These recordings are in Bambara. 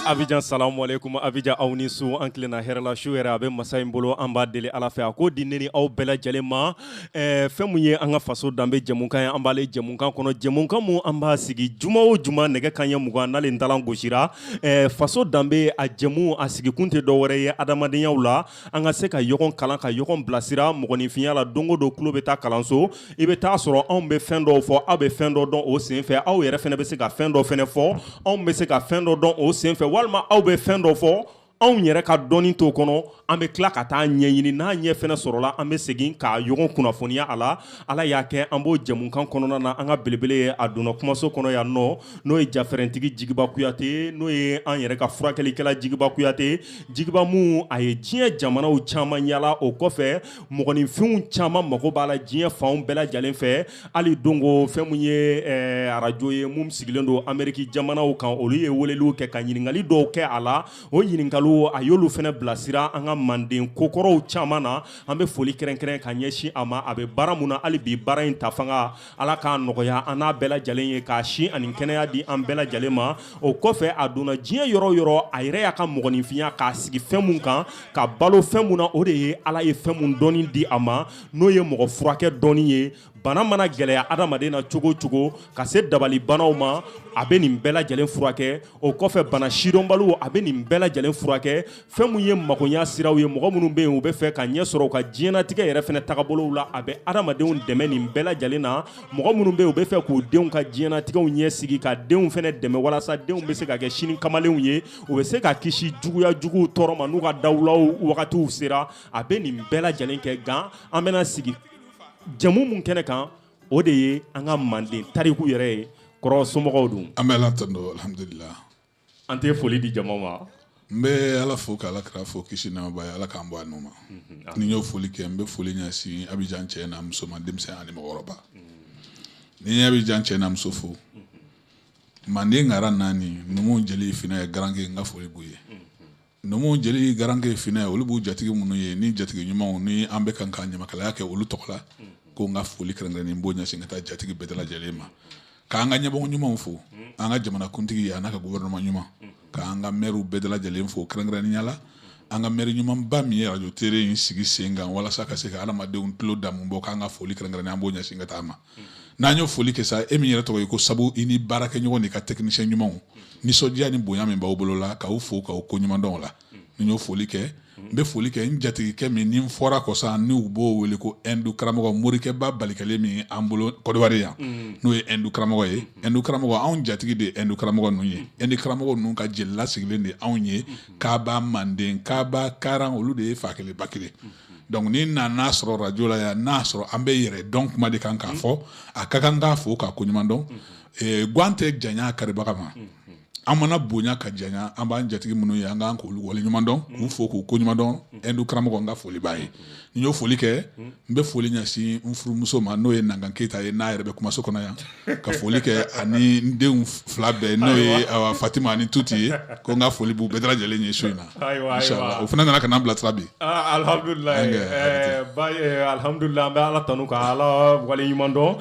Abidjan salamu alaikum Abidjan aw ni su an kilenna hɛrɛ la su yɛrɛ a bɛ masa in bolo an b'a deli Ala fɛ a ko di ne ni aw bɛɛ lajɛlen ma fɛn mun ye an ka faso danbe jɛmukan ye an b'ale jɛmukan kɔnɔ jɛmukan mun an b'a sigi juma o juma nɛgɛ kanɲɛ 20 n'ale ntalan gosira faso danbe a jɛmu a sigikun tɛ dɔwɛrɛ ye adamadenyaw la an ka se ka ɲɔgɔn kalan ka ɲɔgɔn bilasira mɔgɔninfinya la don o don tulo bɛ taa kalanso i bɛ taa sɔrɔ anw bɛ fɛn dɔw fɔ aw bɛ fɛn dɔ dɔn o senfɛ aw yɛrɛ fɛnɛ bɛ se ka fɛn dɔ fɛnɛ fɔ anw bɛ se ka fɛn dɔ dɔn o senfɛ walima aw bɛ fɛn dɔ fɔ anw yɛrɛ ka dɔnni to kɔnɔ an bɛ tila ka taa ɲɛɲini n'a ɲɛ fɛnɛ sɔrɔla an bɛ segin ka ɲɔgɔn kunnafoniya a la Ala y'a kɛ an b'o jɛmukan kɔnɔna na an ka belebele ye a donna kumaso kɔnɔ yan nɔ n'o ye jafɛrɛntigi Jigiba Kuyate n'o ye an yɛrɛ ka furakɛlikɛla Jigiba Kuyate Jigiba mun a ye diɲɛ jamanaw caman yala o kɔfɛ mɔgɔninfinw caman mago b'a la diɲɛ fanw bɛɛ lajɛlen fɛ hali dongo fɛn mun ye arajo ye mun sigilen don Amérique jamanaw kan olu ye weleliw kɛ ka ɲininkali dɔw kɛ a la o ɲininkaliw a y'olu fɛnɛ bilasira an ka manden kokɔrɔw caman na an bɛ foli kɛrɛnkɛrɛn ka ɲɛsin a ma a bɛ baara mun na hali bi baara in ta fanga Ala k'a nɔgɔya an n'a bɛɛ lajɛlen ye k'a si ani kɛnɛya di an bɛɛ lajɛlen ma o kɔfɛ a donna diɲɛ yɔrɔ yɔrɔ a yɛrɛ y'a ka mɔgɔninfinya k'a sigi fɛn mun kan ka balo fɛn mun na o de ye Ala ye fɛn mun dɔnni di a ma n'o ye mɔgɔ furakɛ dɔnni ye bana mana gɛlɛya adamaden na cogo cogo ka se dabali banaw ma a bɛ nin bɛɛ lajɛlen furakɛ o kɔfɛ bana sidɔnbaliw a bɛ nin bɛɛ lajɛlen furakɛ fɛn mun ye magoɲa siraw ye mɔgɔ minnu bɛ yen u bɛ fɛ ka ɲɛ sɔrɔ u ka diɲɛnatigɛ yɛrɛ fɛnɛ tagabolow la a bɛ adamadenw dɛmɛ nin bɛɛ lajɛlen na mɔgɔ minnu bɛ yen u bɛ fɛ k'u denw ka diɲɛnatigɛw ɲɛ sigi ka denw fɛnɛ dɛmɛ walasa denw bɛ se ka kɛ sini kamalenw ye u bɛ se ka kisi juguya juguw tɔɔrɔ ma n'u ka dawulaw wagatiw sera a bɛ nin bɛɛ lajɛlen kɛ nka an bɛna sigi jamu mun kɛnɛ kan o de ye an ka manden tariku yɛrɛ ye kɔrɔ somɔgɔw dun an bɛ Ala tando alhamdulillah an tɛ foli di jama ma n bɛ Ala fo k'Ala kira fo kisi nɛɛma b'a ye Ala k'an bɔ a nɔ ma ni n y'o foli kɛ n bɛ foli ɲɛsin Abidjan cɛ n'a muso ma denmisɛn ani mɔgɔkɔrɔba ni n ye Abidjan cɛ n'a muso fo manden ŋara 4 numu jeli finɛ ye garange n ka foli b'u ye numu jeli garange finɛ olu b'u jatigi minnu ye ni jatigi ɲumanw ni an bɛ kan ka ɲamakalaya kɛ olu tɔgɔ la ko n ka foli kɛrɛnkɛrɛnnen n b'o ɲɛsin ka taa jatigi bɛɛ lajɛlen ma k'an ka ɲɛmɔgɔ ɲumanw fo an ka jamanakuntigi a n'a ka gouvernement ɲuman k'an ka maire bɛɛ lajɛlen fo kɛrɛnkɛrɛnnenya la an ka maire ɲumanba min ye radio télé in sigi sen kan walasa ka se ka adamadenw tulo damu bɔ k'an ka foli kɛrɛnkɛrɛnnen an b'o ɲɛsin ka taa ma n'an y'o foli kɛ sa e min yɛrɛ tɔgɔ ye ko sabu i ni baarakɛɲɔgɔn ni ka technicien ɲumanw nisɔndiya ni bonya min b'aw bolo la k'aw fo k'aw ko ɲuman dɔn o la ni y'o foli kɛ n bɛ foli kɛ n jatigikɛ min ni n fɔra kɔsan ni u b'o wele ko Hindu karamɔgɔ morikɛba balikɛlen min an bolo Côte d'Ivoire yan n'o ye Hindu karamɔgɔ ye Hindu karamɔgɔ anw jatigi de ye Hindu karamɔgɔ ninnu ye Hindu karamɔgɔ ninnu ka jelila sigilen de anw ye Kaba Manden Kaba Karan olu de ye fa kelen ba kelen donc ni n'a sɔrɔ radio la yan n'a sɔrɔ an bɛ yɛrɛ dɔn kuma de kan k'a fɔ a ka kan k'a fo k'a ko ɲuman dɔn guan tɛ janya karibaga ma an mana bonya ka janya an b'an jatigi minnu ye an k'an k'olu wale ɲuman dɔn k'u fo k'u ko ɲuman dɔn Hindu karamɔgɔ n ka foli b'a ye ni y'o foli kɛ n bɛ foli ɲɛsin n furumuso ma n'o ye Nangan Keyita ye n'a yɛrɛ bɛ kumaso kɔnɔ yan ka foli kɛ ani n denw 2 bɛɛ n'o ye Fatima ani Tuti ye ko n ka foli b'u bɛɛ lajɛlen ye su in na inchallah o fana nana ka n'an bila sira bi alhamdulillah alhamdulillah an bɛ Ala tanu ka Ala wale ɲuman dɔn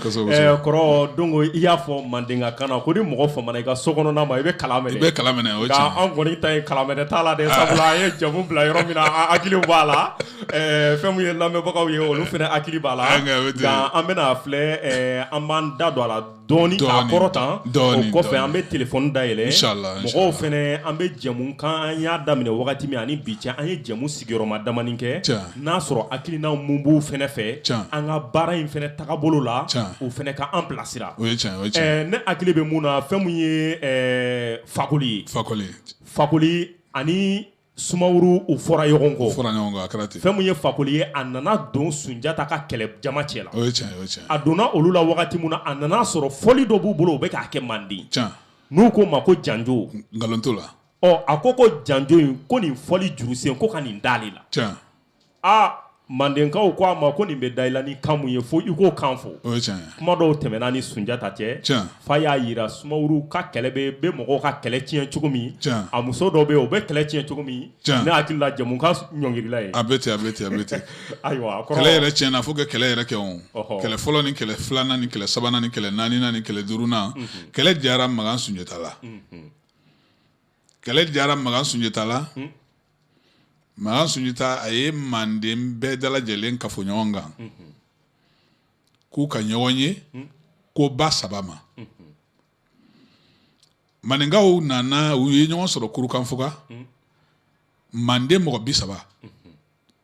kɔrɔ dongo i y'a fɔ mandenka kan na ko ni mɔgɔ famana i ka so kɔnɔna ma i bɛ kalan minɛ i bɛ kalan minɛ o ye tiɲɛ an kɔni ta ye kalan minɛ t'a la dɛ sabula an ye jamu bila yɔrɔ min na an hakiliw b'a la fɛn min ye lamɛnbagaw ye olu fɛnɛ hakili b'a la nka an bɛna filɛ an b'an da don a la dɔɔni k'a kɔrɔtan o kɔfɛ an bɛ telefɔni dayɛlɛ mɔgɔw fɛnɛ an bɛ jɛmukan an y'a daminɛ wagati min ani bi cɛ an ye jɛmu sigiyɔrɔma damani kɛ n'a sɔrɔ hakilina mun b'u fɛnɛ fɛ an ka baara in fɛnɛ tagabolo la o fɛnɛ ka an bilasira ne hakili bɛ mun na fɛn mun ye Fakoli ani Sumaworo u fɔra ɲɔgɔn kɔ fɛn mun ye Fakoli ye a nana don Sunjata ka kɛlɛ jama cɛ la a donna olu la wagati mun na a nana sɔrɔ fɔli dɔ b'u bolo u bɛ k'a kɛ manden n'u ko ma ko janjo nkalon t'o la a ko janjo in ko nin fɔli jurusen ko ka nin d'ale la mandenkaw ko a ma ko nin bɛ da i la ni kan mun ye fo i k'o kan fɔ kuma dɔw tɛmɛna ni Sunjata cɛ fa y'a yira Sumaworo ka kɛlɛ bɛ mɔgɔw ka kɛlɛ tiɲɛ cogo min a muso dɔw bɛ yen o bɛ kɛlɛ tiɲɛ cogo min ne hakili la jamukan ɲɔngirila ye a bɛ ten ayiwa kɛlɛ yɛrɛ tiɲɛna fo ka kɛlɛ yɛrɛ kɛ o kɛlɛ fɔlɔ ni kɛlɛ filanan ni kɛlɛ sabanan ni kɛlɛ naaninan ni kɛlɛ duurunan kɛlɛ jara Magan Sunjata la kɛlɛ jara Magan Sunjata la Magan Sunjata a ye Manden bɛɛ dalajɛlen kafo ɲɔgɔn kan k'u ka ɲɔgɔn ye ko ba saba ma maninkaw nana u ye ɲɔgɔn sɔrɔ Kurukanfuga Manden mɔgɔ 30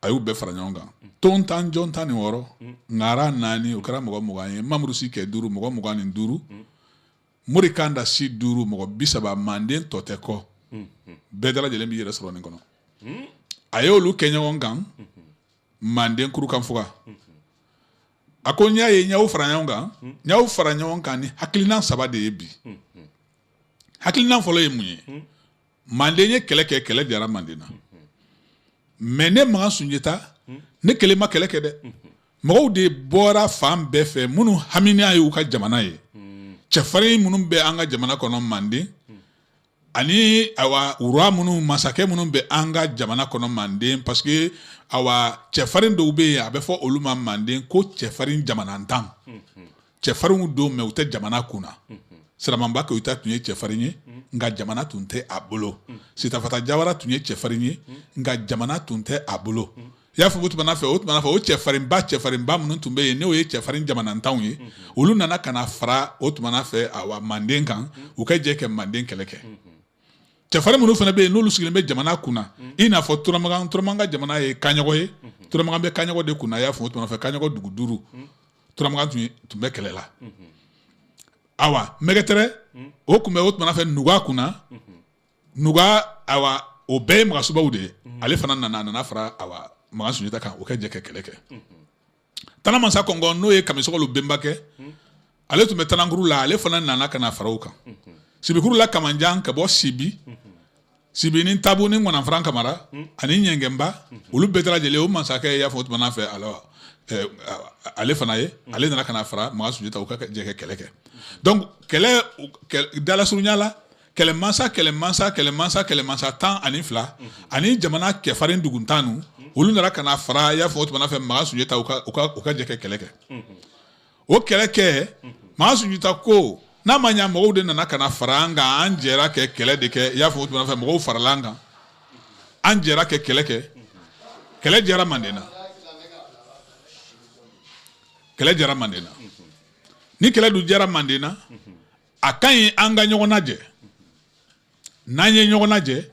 a y'u bɛɛ fara ɲɔgɔn kan ton tan jɔn tan ni wɔɔrɔ ŋara 4 o kɛra mɔgɔ 20 ye Mamuru Sikɛ 5 mɔgɔ 25 Mori Kanda Si 5 mɔgɔ 30 Manden tɔ tɛ kɔ bɛɛ dalajɛlen b'i yɛrɛ sɔrɔ nin kɔnɔ a ye olu kɛ ɲɔgɔn kan Manden Kurukanfuga a ko n y'a ye n y'aw fara ɲɔgɔn kan ni hakilina 3 de ye bi hakilina fɔlɔ ye mun ye Manden ye kɛlɛ kɛ kɛlɛ jara Manden na mais ne Magan Sunjata ne kelen ma kɛlɛ kɛ dɛ mɔgɔw de bɔra fan bɛɛ fɛ minnu hamina ye u ka jamana ye cɛfarin minnu bɛ an ka jamana kɔnɔ Manden ani awa roi minnu masakɛ minnu bɛ an ka jamana kɔnɔ Manden parce que awa cɛfarin dɔw bɛ yen a bɛ fɔ olu ma Manden ko cɛfarin jamanantan cɛfarinw don mais u tɛ jamana kunna Siramanba Keyita tun ye cɛfarin ye nka jamana tun tɛ a bolo Sitafata Jawara tun ye cɛfarin ye nka jamana tun tɛ a bolo i y'a fɔ o tuma na fɛ o cɛfarinba minnu tun bɛ yen n'o ye cɛfarin jamanantanw ye olu nana ka na fara o tuma na fɛ awa Manden kan u ka jɛ kɛ Manden kɛlɛ kɛ cɛfarin minnu fana bɛ yen n'olu sigilen bɛ jamana kunna i n'a fɔ Turamagan ka jamana ye Kaɲɔgɔn ye Turamagan bɛ Kaɲɔgɔn de kunna i y'a fɔ o tuma na fɛ Kaɲɔgɔn dugu 5 Turamagan tun bɛ kɛlɛ la awa Mɛgɛtɛrɛ o tun bɛ o tuma na fɛ Nuga kunna Nuga awa o bɛɛ ye Magasubaw de ye ale fana nana fara awa Magan Sunjata kan o ka jɛ kɛ kɛlɛ kɛ Tana Masa Kɔngɔ n'o ye Kamisɔgɔlu benbakɛ ale tun bɛ Tanankuru la ale fana nana ka na fara o kan Sibikuru la Kamanjan ka bɔ Sibi ni Tabu ni Ŋɔnanfaran Kamara ani Ɲɛngɛnba olu bɛɛ lajɛlen o masakɛ y'a fɔ o tuma na fɛ ale fana ye ale nana ka na fara Magan Sunjata o ka jɛ kɛ kɛlɛ kɛ donc kɛlɛ dalasurunya la kɛlɛmansa 12 ani jamana kɛfarin duguntanu olu nana ka na fara y'a fɔ o tuma na fɛ Magan Sunjata u ka jɛ kɛ kɛlɛ kɛ o kɛlɛ kɛ Magan Sunjata ko n'a ma ɲɛ mɔgɔw de nana ka na fara an kan an jɛra kɛ kɛlɛ de kɛ y'a fɔ o tuma na fɛ mɔgɔw farala an kan an jɛra kɛ kɛlɛ kɛ kɛlɛ jɛra Manden na ni kɛlɛ dun jɛra Manden na a ka ɲi an ka ɲɔgɔn lajɛ n'an ye ɲɔgɔn lajɛ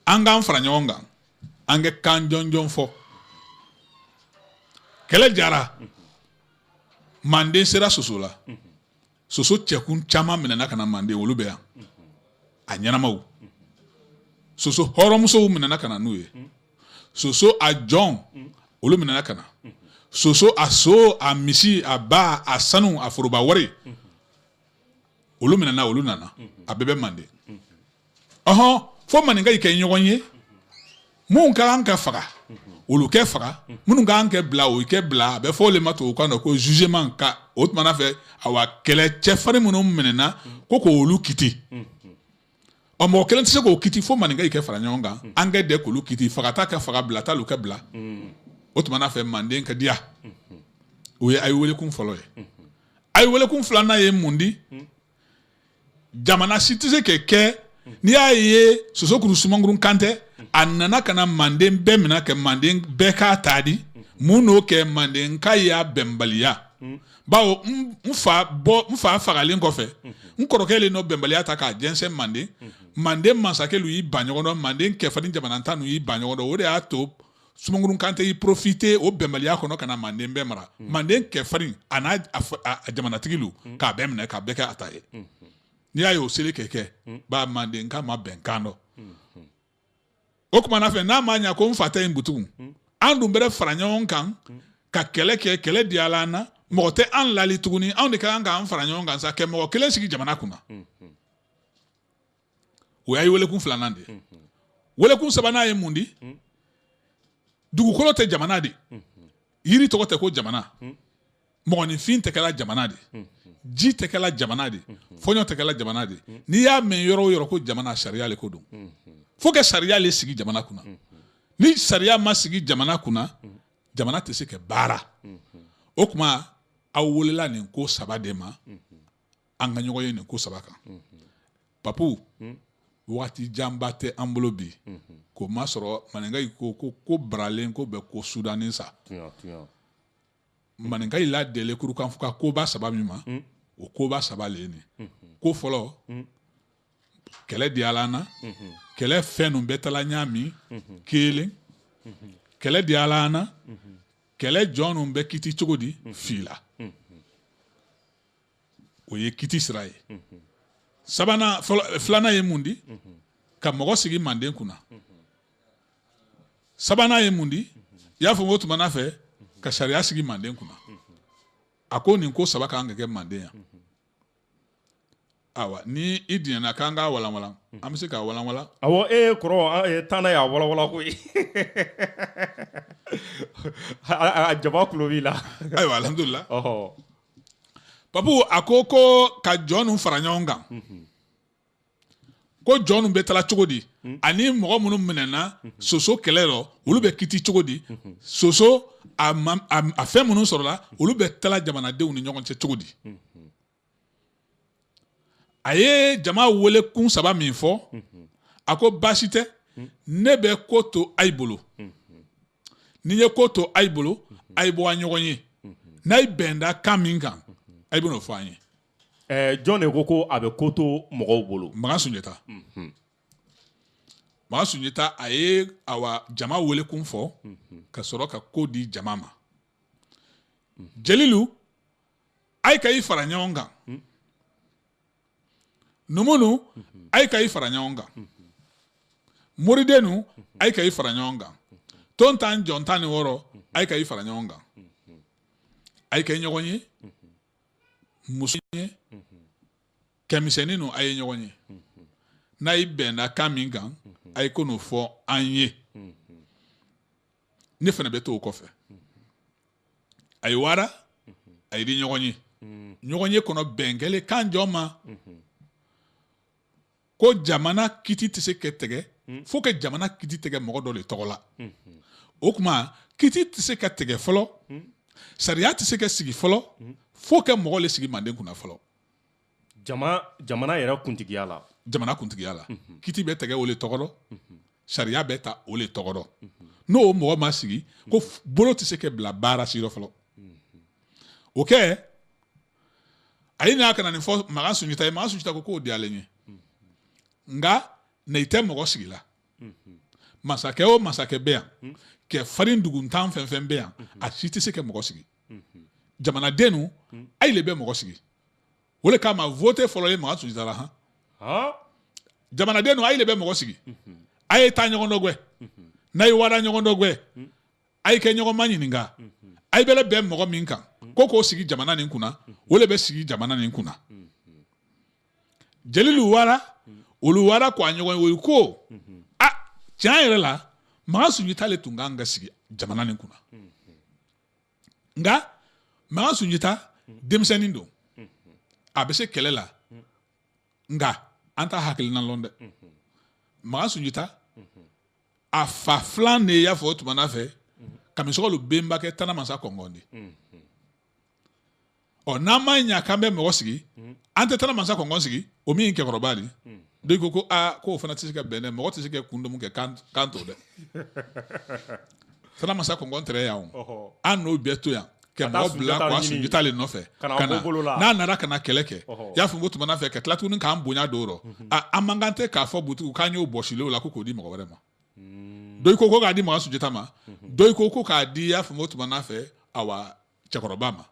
an k'an fara ɲɔgɔn kan an kɛ kan jɔnjɔn fɔ kɛlɛ jara Manden sera soso la soso cɛkun caman minɛna ka na Manden olu bɛ yan a ɲɛnamaw soso hɔrɔnmusow minɛna ka na n'u ye soso a jɔn olu minɛna ka na soso a so a misi a ba a sanu a foroba wari olu minɛna olu nana a bɛɛ bɛ Manden fo maninka yi kɛ ɲɔgɔn ye mun ka kan ka faga olu kɛ faga minnu ka kan kɛ bila o kɛ bila a bɛ fɔ olu ma tubabukan na ko jugement ka o tuma na fɛ awa kɛlɛ cɛfarin minnu minɛna ko k'olu kiti mɔgɔ kelen tɛ se k'o kiti fo maninka yi kɛ fara ɲɔgɔn kan an kɛ de k'olu kiti fagata kɛ faga bila ta lu kɛ bila o tuma na fɛ Manden ka diya o ye a ye welekun fɔlɔ ye a ye welekun filanan ye mun di jamana si tɛ se kɛ n'i y'a ye Sosokuru Sumankuru Kantɛ a nana ka na Manden bɛɛ minɛ kɛ Manden bɛɛ k'a ta di mun n'o kɛ Manden ka y'a bɛnbaliya bawo n fa fagalen kɔfɛ n kɔrɔkɛ le n'o bɛnbaliya ta k'a jɛnsɛn Manden masakɛ lu y'i ba ɲɔgɔn dɔn Manden kɛfarin jamanatan nu y'i ba ɲɔgɔn dɔn o de y'a to Sumankuru Kantɛ y'i profiter o bɛnbaliya kɔnɔ ka na Manden bɛɛ mara Manden kɛfarin a n'a jamanatigi lu k'a bɛɛ minɛ k'a bɛɛ kɛ a ta ye n'i y'a ye o seli kɛ ba Manden ka ma bɛnkan dɔ o kuma na fɛ n'a ma ɲɛ ko n fa tɛ yen butugun an dun bɛɛ fara ɲɔgɔn kan ka kɛlɛ kɛ kɛlɛ diyala an na mɔgɔ tɛ an lali tuguni anw de ka kan k'an fara ɲɔgɔn kan sa kɛ mɔgɔ kelen sigi jamana kunna o y'a ye welekun filanan de welekun sabanan ye mun di dugukolo tɛ jamana de yiri tɔgɔ tɛ ko jamana mɔgɔninfin tɛ kɛla jamana de ji tɛ kɛla jamana de fɔɲɔ tɛ kɛla jamana de n'i y'a mɛn yɔrɔ o yɔrɔ ko jamana sariya le ko don fo ka sariya le sigi jamana kunna ni sariya ma sigi jamana kunna jamana tɛ se ka baara o kuma aw welela nin ko 3 de ma an ka ɲɔgɔn ye nin ko 3 kan Papu waati janba tɛ an bolo bi k'o ma sɔrɔ maninka ko baralen ko bɛ ko Sudani sa maninka la dele kuru kan fo ka koba saba min ma o koba saba le ni ko fɔlɔ kɛlɛ diyala na kɛlɛ fɛn ninnu bɛɛ tala ɲa min kelen kɛlɛ diyala na kɛlɛ jɔn ninnu bɛ kiti cogo di fila o ye kiti sira ye sabanan filanan ye mun di ka mɔgɔ sigi Manden kunna sabanan ye mun di i y'a fɔ n ko tumana fɛ ka sariya sigi Manden kunna a ko nin ko saba kan ka kɛ Manden yan awa ni i diɲɛna k'an k'a walanwalan an bɛ se k'a walanwalan awɔ kɔrɔ tana y'a walanwalan ko ye a jaba kulo b'i la ayiwa alhamdulillah Papu a ko ka jɔn ninnu fara ɲɔgɔn kan ko jɔn ninnu bɛ tala cogo di ani mɔgɔ minnu minɛna soso kɛlɛ rɔ olu bɛ kiti cogo di soso a fɛn minnu sɔrɔla olu bɛ tala jamanadenw ni ɲɔgɔn cɛ cogo di a ye jama wele kun saba min fɔ a ko baasi tɛ ne bɛ ko to a' bolo n'i ye ko to a' bolo a' bɔ a ɲɔgɔn ye n'a ye bɛnda kan min kan a bɛ n'o fɔ an ye jɔn de ko a bɛ ko to mɔgɔw bolo Magan Sunjata a ye jama wele kun fɔ ka sɔrɔ ka ko di jama ma Jelilu a ye ka i fara ɲɔgɔn kan Numunu a ye ka i fara ɲɔgɔn kan Moridenu a ye ka i fara ɲɔgɔn kan Tontan Jɔntan ni wɔɔrɔ a ye ka i fara ɲɔgɔn kan a ye kɛ ɲɔgɔn ye muso ye kɛmisɛnnin nu a ye ɲɔgɔn ye n'a ye bɛnda kan min kan a ye ko n'o fɔ an ye ne fana bɛ to o kɔfɛ a ye wara a ye di ɲɔgɔn ye ɲɔgɔn ye kɔnɔ bɛn kɛlen kan jɔn ma ko jamana kiti tɛ se ka tigɛ fo ka jamana kiti tigɛ mɔgɔ dɔ de tɔgɔ la o tuma kiti tɛ se ka tigɛ fɔlɔ sariya tɛ se ka sigi fɔlɔ fo ka mɔgɔ le sigi Manden kunna fɔlɔ jamana yɛrɛ kuntigiya la kiti bɛ tigɛ o le tɔgɔ rɔ sariya bɛ ta o le tɔgɔ rɔ n'o mɔgɔ ma sigi ko bolo tɛ se ka bila baara si rɔ fɔlɔ o kɛ a ye n'a kana nin fɔ Magan Sunjata ye Magan Sunjata ko k'o diyalen ye nka na i tɛ mɔgɔ sigi la masakɛ o masakɛ bɛ yan kɛ farin duguntan fɛn fɛn bɛ yan a si tɛ se ka mɔgɔ sigi jamanaden nu a le bɛ mɔgɔ sigi o le kama vote fɔlɔ ye Magan Sunjata la jamanaden nu a le bɛ mɔgɔ sigi a ye taa ɲɔgɔn dɔ gɛ n'a ye wara ɲɔgɔn dɔ gɛ a ye kɛ ɲɔgɔn ma ɲininka a ye bɛlɛ bɛn mɔgɔ min kan ko k'o sigi jamana nin kunna o le bɛ sigi jamana nin kunna Jelilu wara olu wara ko a ɲɔgɔn ye ko tiɲɛ yɛrɛ la Magan Sunjata le tun kan ka sigi jamana nin kunna nka Magan Sunjata denmisɛnnin don a bɛ se kɛlɛ la nka an t'a hakilina lɔn dɛ Magan Sunjata a fa filan de y'a fɔ o tumana fɛ Kamisɔgɔlu benbakɛ Tana Masa Kɔngɔn de n'an ma ɲa k'an bɛ mɔgɔ sigi an tɛ Tana Masa Kɔngɔn sigi o min kɛkɔrɔba de dɔw ko k'o fana tɛ se ka bɛn dɛ mɔgɔ tɛ se ka kundomu kɛ kan t'o dɛ Tana Masa Kɔngɔn tɛrɛ yan an n'o bɛɛ to yan ka mɔgɔ bila k'a Sunjata le nɔfɛ n'a nana ka na kɛlɛ kɛ y'a fɔ ko tumana fɛ ka tila tuguni k'an bonya dɔw rɔ an man kan tɛ k'a fɔ butigiw k'an y'o bɔsilen o la ko k'o di mɔgɔ wɛrɛ ma dɔw ko k'a di Magan Sunjata ma dɔw ko k'a di y'a fɔ ko tumana fɛ cɛkɔrɔba ma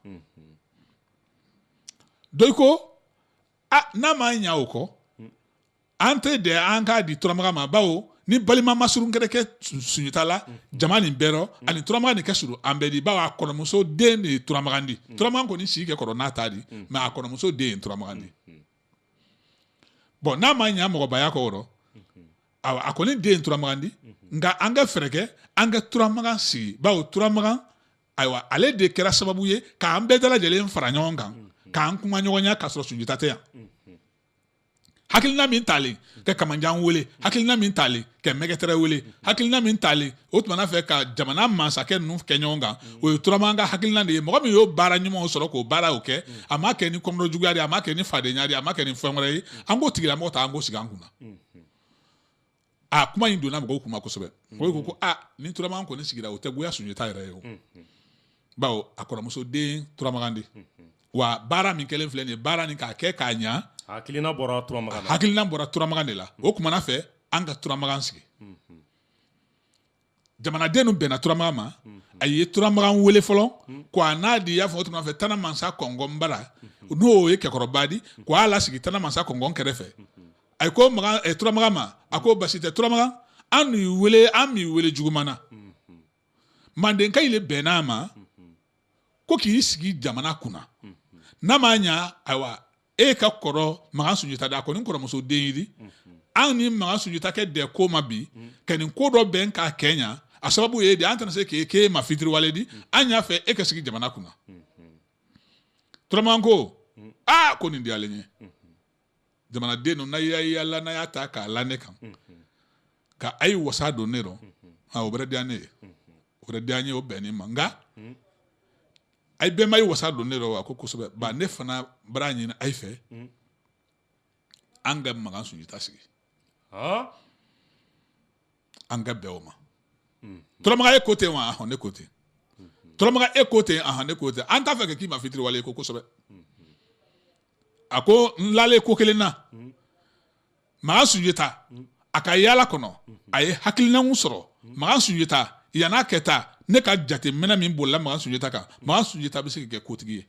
dɔw ko n'a ma ɲa o kɔ an tɛ de an k'a di Turamagan ma bawo ni balima masurun kɛra kɛ Sunjata la jama nin bɛɛ rɔ ani Turamagan nin kɛ surun an bɛɛ di bawo a kɔrɔmuso den de ye Turamagan di Turamagan kɔni sigi kɛ kɔrɔ n'a ta di mais a kɔrɔmuso den ye Turamagan di bon n'a ma ɲa mɔgɔbaya kɔ rɔ a kɔni den ye Turamagan di nka an ka fɛɛrɛ kɛ an ka Turamagan sigi bawo Turamagan ayiwa ale de kɛra sababu ye k'an bɛɛ dalajɛlen fara ɲɔgɔn kan k'an kuma ɲɔgɔn ya k'a sɔrɔ Sunjata tɛ yan hakilina min talen ka Kamanjan wele hakilina min talen ka Mɛgɛtɛrɛ wele hakilina min talen o tumana fɛ ka jamana mansakɛ ninnu kɛ ɲɔgɔn kan o ye Turamagan ka hakilina de ye mɔgɔ min y'o baara ɲumanw sɔrɔ k'o baara o kɛ a ma kɛ ni kɔnɔjuguya de a ma kɛ ni fadenya de a ma kɛ ni fɛn wɛrɛ ye an k'o tigilamɔgɔ ta an k'o sigi an kunna a kuma in donna mɔgɔw kuma kosɛbɛ mɔgɔw ko ni turamagan kɔni sigira o tɛ goya Sunjata yɛrɛ ye o bawo a kɔrɔmuso den turamagan de wa baara min kɛlen filɛ nin ye baara nin k'a kɛ k'a ɲa hakilina bɔra turamagan de la o kumana fɛ an ka turamagan sigi jamanaden nu bɛnna turamagan ma a ye turamagan wele fɔlɔ ko a n'a di y'a fɔ tuma fɛ Tana Masa Kɔngɔn Bara n'o ye kɛkɔrɔba di ko a lasigi Tana Masa Kɔngɔn kɛrɛfɛ a ko turamagan ma a ko basi tɛ turamagan an m'i wele juguman na Mandenka ile bɛnna a ma ko k'i sigi jamana kunna n'a ma ɲa ayiwa e ka kɔrɔ Magan Sunjata da ko ni kɔrɔmuso den yiri an ni Magan Sunjata kɛ dɛ ko ma bi ka nin ko dɔ bɛn k'a kɛ ɲa a sababu ye de an tɛna se k'e ma fitiriwale di an y'a fɛ e ka sigi jamana kunna turamagan ko ko nin diyalen ye jamanaden nu n'a y'a ta k'a la ne kan ka a ye wasa don ne rɔ o bɛrɛ diya ne ye o bɛrɛ diya n ye o bɛnnen ma nka a ye bɛnba ye wasa don ne rɔ a ko kosɛbɛ ba ne fana bara ɲini a ye fɛ an ka Magan Sunjata sigi an ka bɛn o ma turamagan e ko ten wa ne ko ten turamagan e ko ten ne ko ten an t'a fɛ k'i ma fitiriwale ko kosɛbɛ a ko n lalen ko kelen na Magan Sunjata a ka yaala kɔnɔ a ye hakilinanw sɔrɔ Magan Sunjata yan'a kɛta ne ka jateminɛ min bolila Magan Sunjata kan Magan Sunjata bɛ se ka kɛ kotigi ye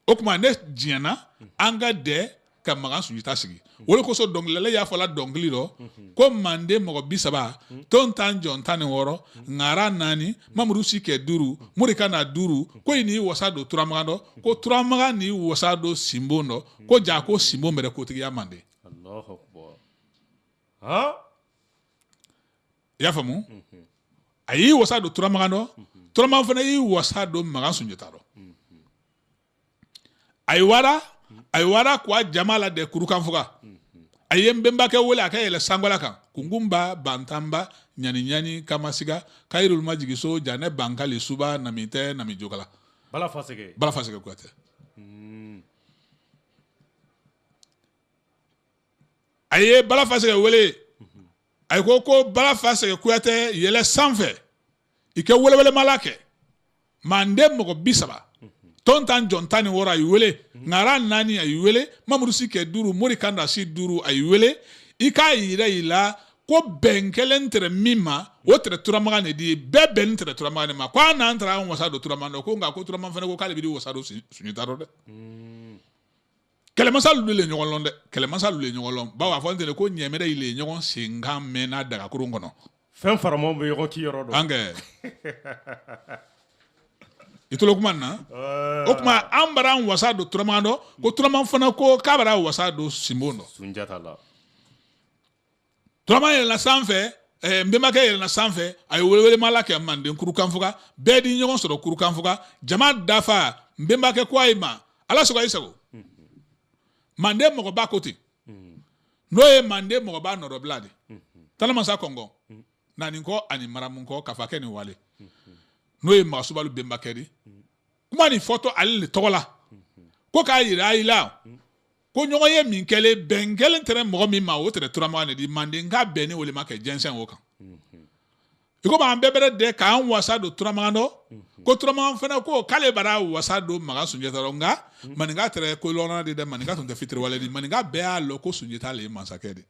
o tuma ne diɲɛna an ka dɛ ka Magan Sunjata sigi o de kosɔn dɔnkilidala y'a fɔla dɔnkili rɔ ko Manden mɔgɔ 30 Tontan Jɔn 16 Ŋara 4 Mamuru Sikɛ 5 Morikana 5 ko i n'i wasa don turamagan dɔ ko turamagan n'i wasa don Sinbon dɔ ko ja ko Sinbon bɛrɛ kotigiya Manden Allahu Akbar i y'a faamu a y'i wasa don turamagan dɔ turamagan fana y'i wasa don Magan Sunjata dɔ a ye wara ko a jama la dɛ kurukanfuga a ye n bɛnbakɛ wele a ka yɛlɛ sangola kan Kungunba Bantanba Ɲani Kamasiga Kayirul Majigiso Janɛ Bankali Suba Namitɛ Namijokala Bala Faseke Kuyatɛ a ye Bala Faseke wele a ko Bala Faseke Kuyatɛ yɛlɛ sanfɛ i kɛ welewelema kɛ Manden mɔgɔ 30 Tontan Jɔn 16 a y'i wele Ŋara 4 a y'i wele Mamuru Sikɛ 5 Morikanda 5 a y'i wele i k'a yira i la ko bɛn kelen tɛrɛ min ma o tɛrɛ turamagan de di bɛɛ bɛn tɛrɛ turamagan de ma ko an n'an taara an wasa don turamagan ko nka ko turamagan fana ko k'ale bɛ di wasa don Sunjata dɛ kɛlɛmasa lu le ɲɔgɔn lɔn dɛ kɛlɛmasa lu le ɲɔgɔn lɔn bawo a fɔ n tɛ ko ɲɛmɛrɛ yi le ɲɔgɔn senkan mɛnna dagakurun kɔnɔ fɛn faramanw bɛ ɲɔgɔn ci yɔrɔ dɔn an kɛ i tolo kuma na o kuma an bara an wasa don turamagan dɔ ko turamagan fana ko k'a bara wasa don Sinbon dɔ Sunjata la turamagan yɛlɛnna sanfɛ n bɛnbakɛ yɛlɛnna sanfɛ a ye welewelema kɛ Manden kurukanfuga bɛɛ di ɲɔgɔn sɔrɔ kurukanfuga jama dafa n bɛnbakɛ ko a ye ma Ala sago a ye sago Manden mɔgɔba ko ten n'o ye Manden mɔgɔba nɔrɔbila de Tana Masa Kɔngɔn Nanikɔ ani Maramunkɔ Kafakɛ ni Wale n'o ye Magasubalu bɛnbakɛ de kuma nin fɔtɔ ale le tɔgɔ la ko k'a yira i la ko ɲɔgɔn ye min kɛlen bɛn kelen tɛrɛ mɔgɔ min ma o tɛrɛ turamagan de di Manden ka bɛn ni o le ma kɛ jɛnsɛn o kan i ko an bɛɛ bɛrɛ de k'an wasa don turamagan dɔ ko turamagan fana ko k'ale bara wasa don Magan Sunjata dɔ nka maninka tɛrɛ ko lɔnna de dɛ maninka tun tɛ fitiriwale di maninka bɛɛ y'a lɔ ko Sunjata le ye masakɛ de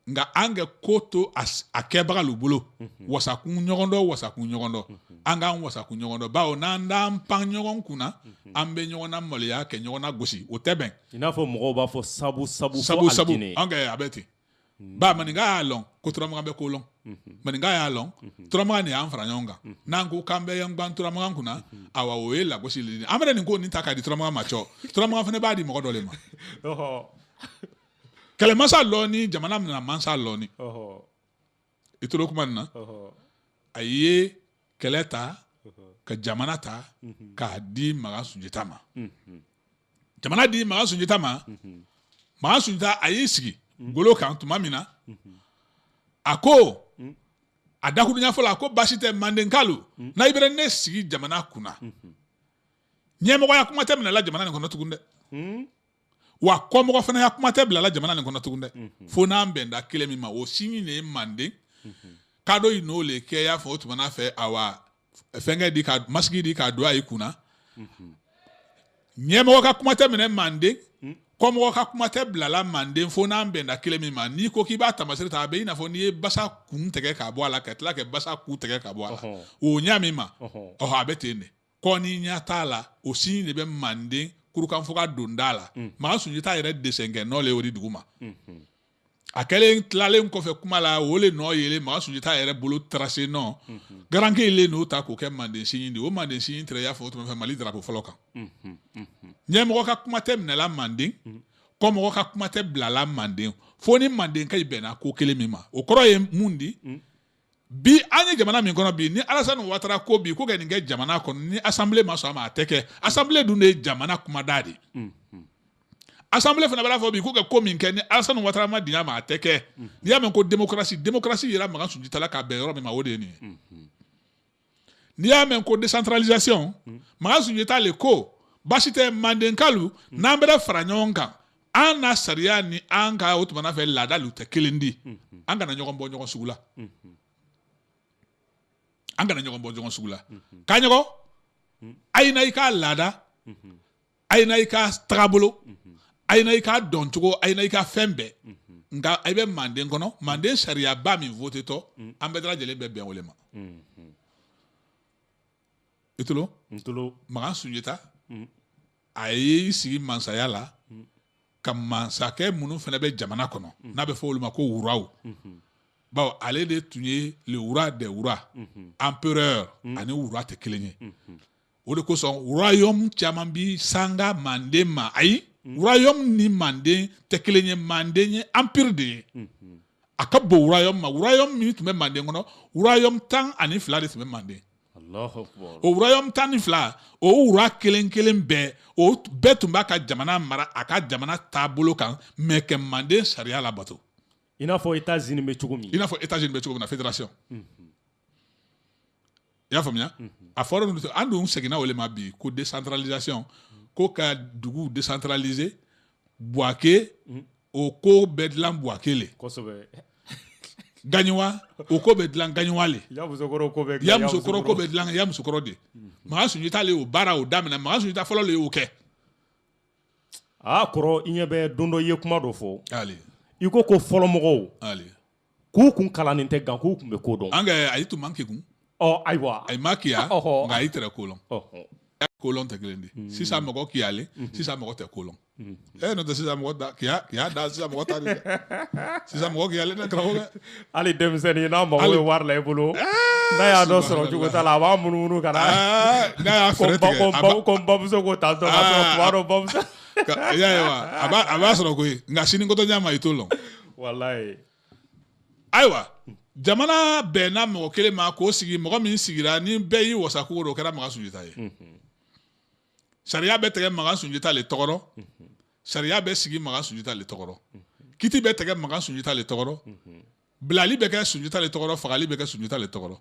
nka an kɛ ko to a kɛbaga lu bolo wasakun ɲɔgɔn dɔ an k'an wasakun ɲɔgɔn dɔ bawo n'an t'an pan ɲɔgɔn kunna an bɛ ɲɔgɔn na maloya kɛ ɲɔgɔn na gosi o tɛ bɛn i n'a fɔ mɔgɔw b'a fɔ sabu an kɛ a bɛ ten ba maninka y'a lɔn ko turamagan bɛ ko lɔn maninka y'a lɔn turamagan de y'an fara ɲɔgɔn kan n'an ko k'an bɛ yan gban turamagan kunna awa o ye lagosi de an bɛ nin ko nin ta k'a di turamagan ma cɔ turamagan fana b'a di mɔgɔ dɔ le ma kɛlɛmasa lɔni jamana mina mansa lɔni i tolo kuma nin na a ye kɛlɛ ta ka jamana ta k'a di Magan Sunjata ma jamana di Magan Sunjata ma Magan Sunjata a y'i sigi golo kan tuma min na a ko a dakurunya fɔlɔ a ko basi tɛ Mandenkalu n'a i bɛra ne sigi jamana kunna ɲɛmɔgɔya kuma tɛ minɛ la jamana nin kɔnɔ tugun dɛ wa kɔmɔgɔ fana ya kuma tɛ bilala jamana nin kɔnɔ tugun dɛ fo n'an bɛnda kelen min ma o sini ne ye manden kado yi n'o le kɛ y'a fɔ o tuma fɛ awa fɛnkɛ di ka masigi di ka don a yi kunna ɲɛmɔgɔ ka kuma tɛ minɛ manden kɔmɔgɔ ka kuma tɛ bilala manden fo n'an bɛnda kelen min ma n'i ko k'i b'a tamasiri ta a bɛ i n'a fɔ n'i ye basa kun tigɛ ka bɔ a la ka tila kɛ basa ku tigɛ ka bɔ a la o ɲa min ma a bɛ ten de kɔ ni ɲa t'a la o sini de bɛ manden kurukan fo ka don da la Makan Sunjata yɛrɛ desɛn kɛ n'o le y'o di dugu ma a kɛlen tilalen kɔfɛ kuma la o le nɔ yelen Makan Sunjata yɛrɛ bolo tracé nɔ garanke le n'o ta k'o kɛ manden sini de o manden sini tɛrɛ y'a fɔ o tuma fɛ Mali drapeau fɔlɔ kan ɲɛmɔgɔ ka kuma tɛ minɛla manden kɔmɔgɔ ka kuma tɛ bilala manden fo ni manden ka bɛnna ko kelen min ma o kɔrɔ ye mun di bi an ye jamana min kɔnɔ bi ni Alassane Ouattara ko bi ko ka nin kɛ jamana kɔnɔ ni assemblée ma sɔn a ma a tɛ kɛ assemblée dun de ye jamana kumada de assemblée fana b'a fɔ bi ko ka ko min kɛ ni Alassane Ouattara ma diɲɛ ma a tɛ kɛ n'i y'a mɛn ko démocratie yɛrɛ Makan Sunjata la ka bɛn yɔrɔ min ma o de ye nin ye n'i y'a mɛn ko décentralisation Makan Sunjata le ko baasi tɛ mandenkalu n'an bɛɛ fara ɲɔgɔn kan an na sariya ni an ka o tuma fɛ laadalu tɛ kelen di an kana ɲɔgɔn bɔ ɲɔgɔn sugu la an kana ɲɔgɔn bɔ ɲɔgɔn sugu la ka ɲɔgɔn a ye na i ka laada a ye na i ka tagabolo a ye na i ka dɔncogo a ye na i ka fɛn bɛɛ nka i bɛ manden kɔnɔ manden sariyaba min voté tɔ an bɛɛ lajɛlen bɛ bɛn o le ma i tulo Makan Sunjata a y'i sigi mansaya la ka mansakɛ minnu fana bɛ jamana kɔnɔ n'a bɛ fɔ olu ma ko wuraw bawo ale de tun ye le wura des wura empereur ani wura tɛ kelen ye o de kosɔn royaume caman bi sanga manden ma ayi royaume ni manden tɛ kelen ye manden ye empire de ye a ka bon royaume ma royaume min tun bɛ manden kɔnɔ royaume 12 de tun bɛ manden o royaume 12 o wura kelen kelen bɛɛ o bɛɛ tun b'a ka jamana mara a ka jamana taabolo kan mais kɛ manden sariya labato i n'a fɔ États-Unis bɛ cogo min na fédération i y'a faamuya a fɔra an dun seginna o le ma bi ko décentralisation ko ka dugu décentraliser Buwake o ko bɛ dilan Buwake le Gaɲuwa o ko bɛ dilan Gaɲuwa le Yamusokoro ko bɛ dilan Yamusokoro de Makan Sunjata le o baara o daminɛ Makan Sunjata fɔlɔ le y'o kɛ kɔrɔ i ɲɛ bɛ don dɔ i ye kuma dɔ fɔ i ko fɔlɔ mɔgɔw k'u kun kalannen tɛ gan k'u kun bɛ ko dɔn a y'i tun man kekun ayiwa a ma kiya nka a y'i tɛrɛ kolɔn tɛ kelen di sisan mɔgɔ kiyalen sisan mɔgɔ tɛ kolɔn n'o tɛ sisan mɔgɔ da kiya da sisan mɔgɔ ta de dɛ sisan mɔgɔ kiyalen tɛ karamɔgɔ hali denmisɛnnin n'a mago bɛ wari la i bolo n'a y'a dɔn sɔrɔ cogo t'a la a b'a munumunu ka na n'a y'a fɛrɛ tigɛ ko n bamuso ko tan tɔ k'a sɔrɔ tuma dɔ bamuso a b'a sɔrɔ koyi nka sini kɔtɔɲa ma i t'o lɔn walayi ayiwa jamana bɛnna mɔgɔ kelen ma k'o sigi mɔgɔ min sigira ni bɛɛ y'i wasa kogo o kɛra Makan Sunjata ye sariya bɛ tigɛ Makan Sunjata le tɔgɔrɔ sariya bɛ sigi Makan Sunjata le tɔgɔrɔ kiti bɛ tigɛ Makan Sunjata le tɔgɔrɔ bilali bɛ kɛ Sunjata le tɔgɔrɔ fagali bɛ kɛ Sunjata le tɔgɔrɔ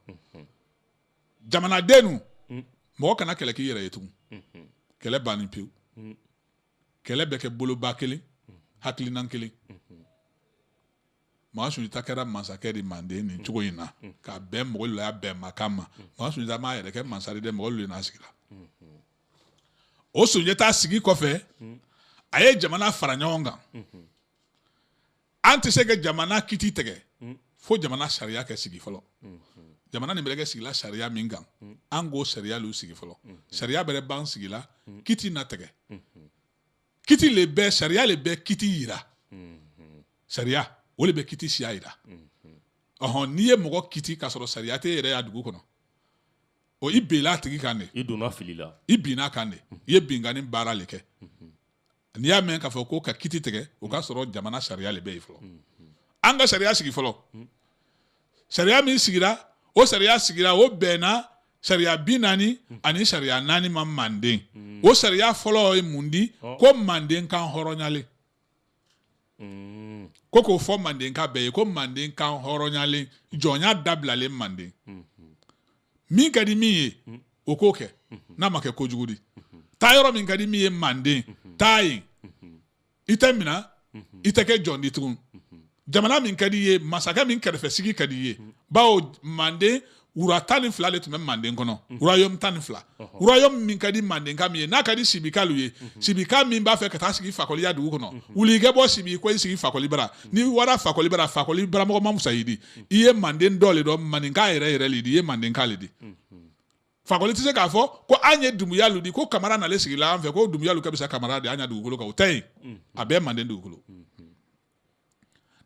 jamanaden mɔgɔ kana kɛlɛ k'i yɛrɛ ye tugun kɛlɛ banni pewu kɛlɛ bɛ kɛ boloba kelen hakilinan kelen Makan Sunjata kɛra mansakɛ de manden nin cogo in na ka bɛn mɔgɔ lu y'a bɛn Makan ma Makan Sunjata m'a yɛrɛ kɛ mansari de mɔgɔ lu n'a sigira o Sunjata sigi kɔfɛ a ye jamana fara ɲɔgɔn kan an tɛ se ka jamana kiti tigɛ fo jamana sariya kɛ sigi fɔlɔ jamana nin bɛ kɛ sigila sariya min kan an k'o sariya lu sigi fɔlɔ sariya bɛrɛ ban sigila kiti na tigɛ kiti le bɛ sariya le bɛ kiti yira sariya o le bɛ kiti siya yira n'i ye mɔgɔ kiti k'a sɔrɔ sariya tɛ yɛrɛ y'a dugu kɔnɔ o i bɛnna a tigi kan de i donna fili la i binna kan de i ye binkani baara le kɛ n'i y'a mɛn k'a fɔ ko ka kiti tigɛ o k'a sɔrɔ jamana sariya le bɛ yen fɔlɔ an ka sariya sigi fɔlɔ sariya min sigira o bɛnna sariya 40 ani sariya 4 ma manden o sariya fɔlɔ ye mun di ko manden kan hɔrɔnyalen ko k'o fɔ manden ka bɛɛ ye ko manden kan hɔrɔnyalen jɔnya dabilalen manden min ka di min ye o k'o kɛ n'a ma kɛ kojugu di taa yɔrɔ min ka di min ye manden taa yen i tɛ minɛ i tɛ kɛ jɔn di tugun jamana min ka di ye masakɛ min kɛrɛfɛ sigi ka di ye bawo Manden wura 12 de tun bɛ Manden kɔnɔ royaume 12 royaume min ka di Mandenka min ye n'a ka di Sibikalu ye Sibika min b'a fɛ ka taa sigi Fakɔliya dugu kɔnɔ wuli kɛ bɔ Sibi ko i sigi Fakɔli bara ni wara Fakɔli bara Fakɔli baramɔgɔ ma musa i di i ye Manden dɔ le dɔn Maninka yɛrɛ le di i ye Mandenka le di Fakɔli tɛ se k'a fɔ ko an ye Dumuya lu di ko Kamara nalen sigila an fɛ ko Dumuya lu ka bisa Kamara de an ɲa dugukolo kan o tɛ yen a bɛɛ Manden dugukolo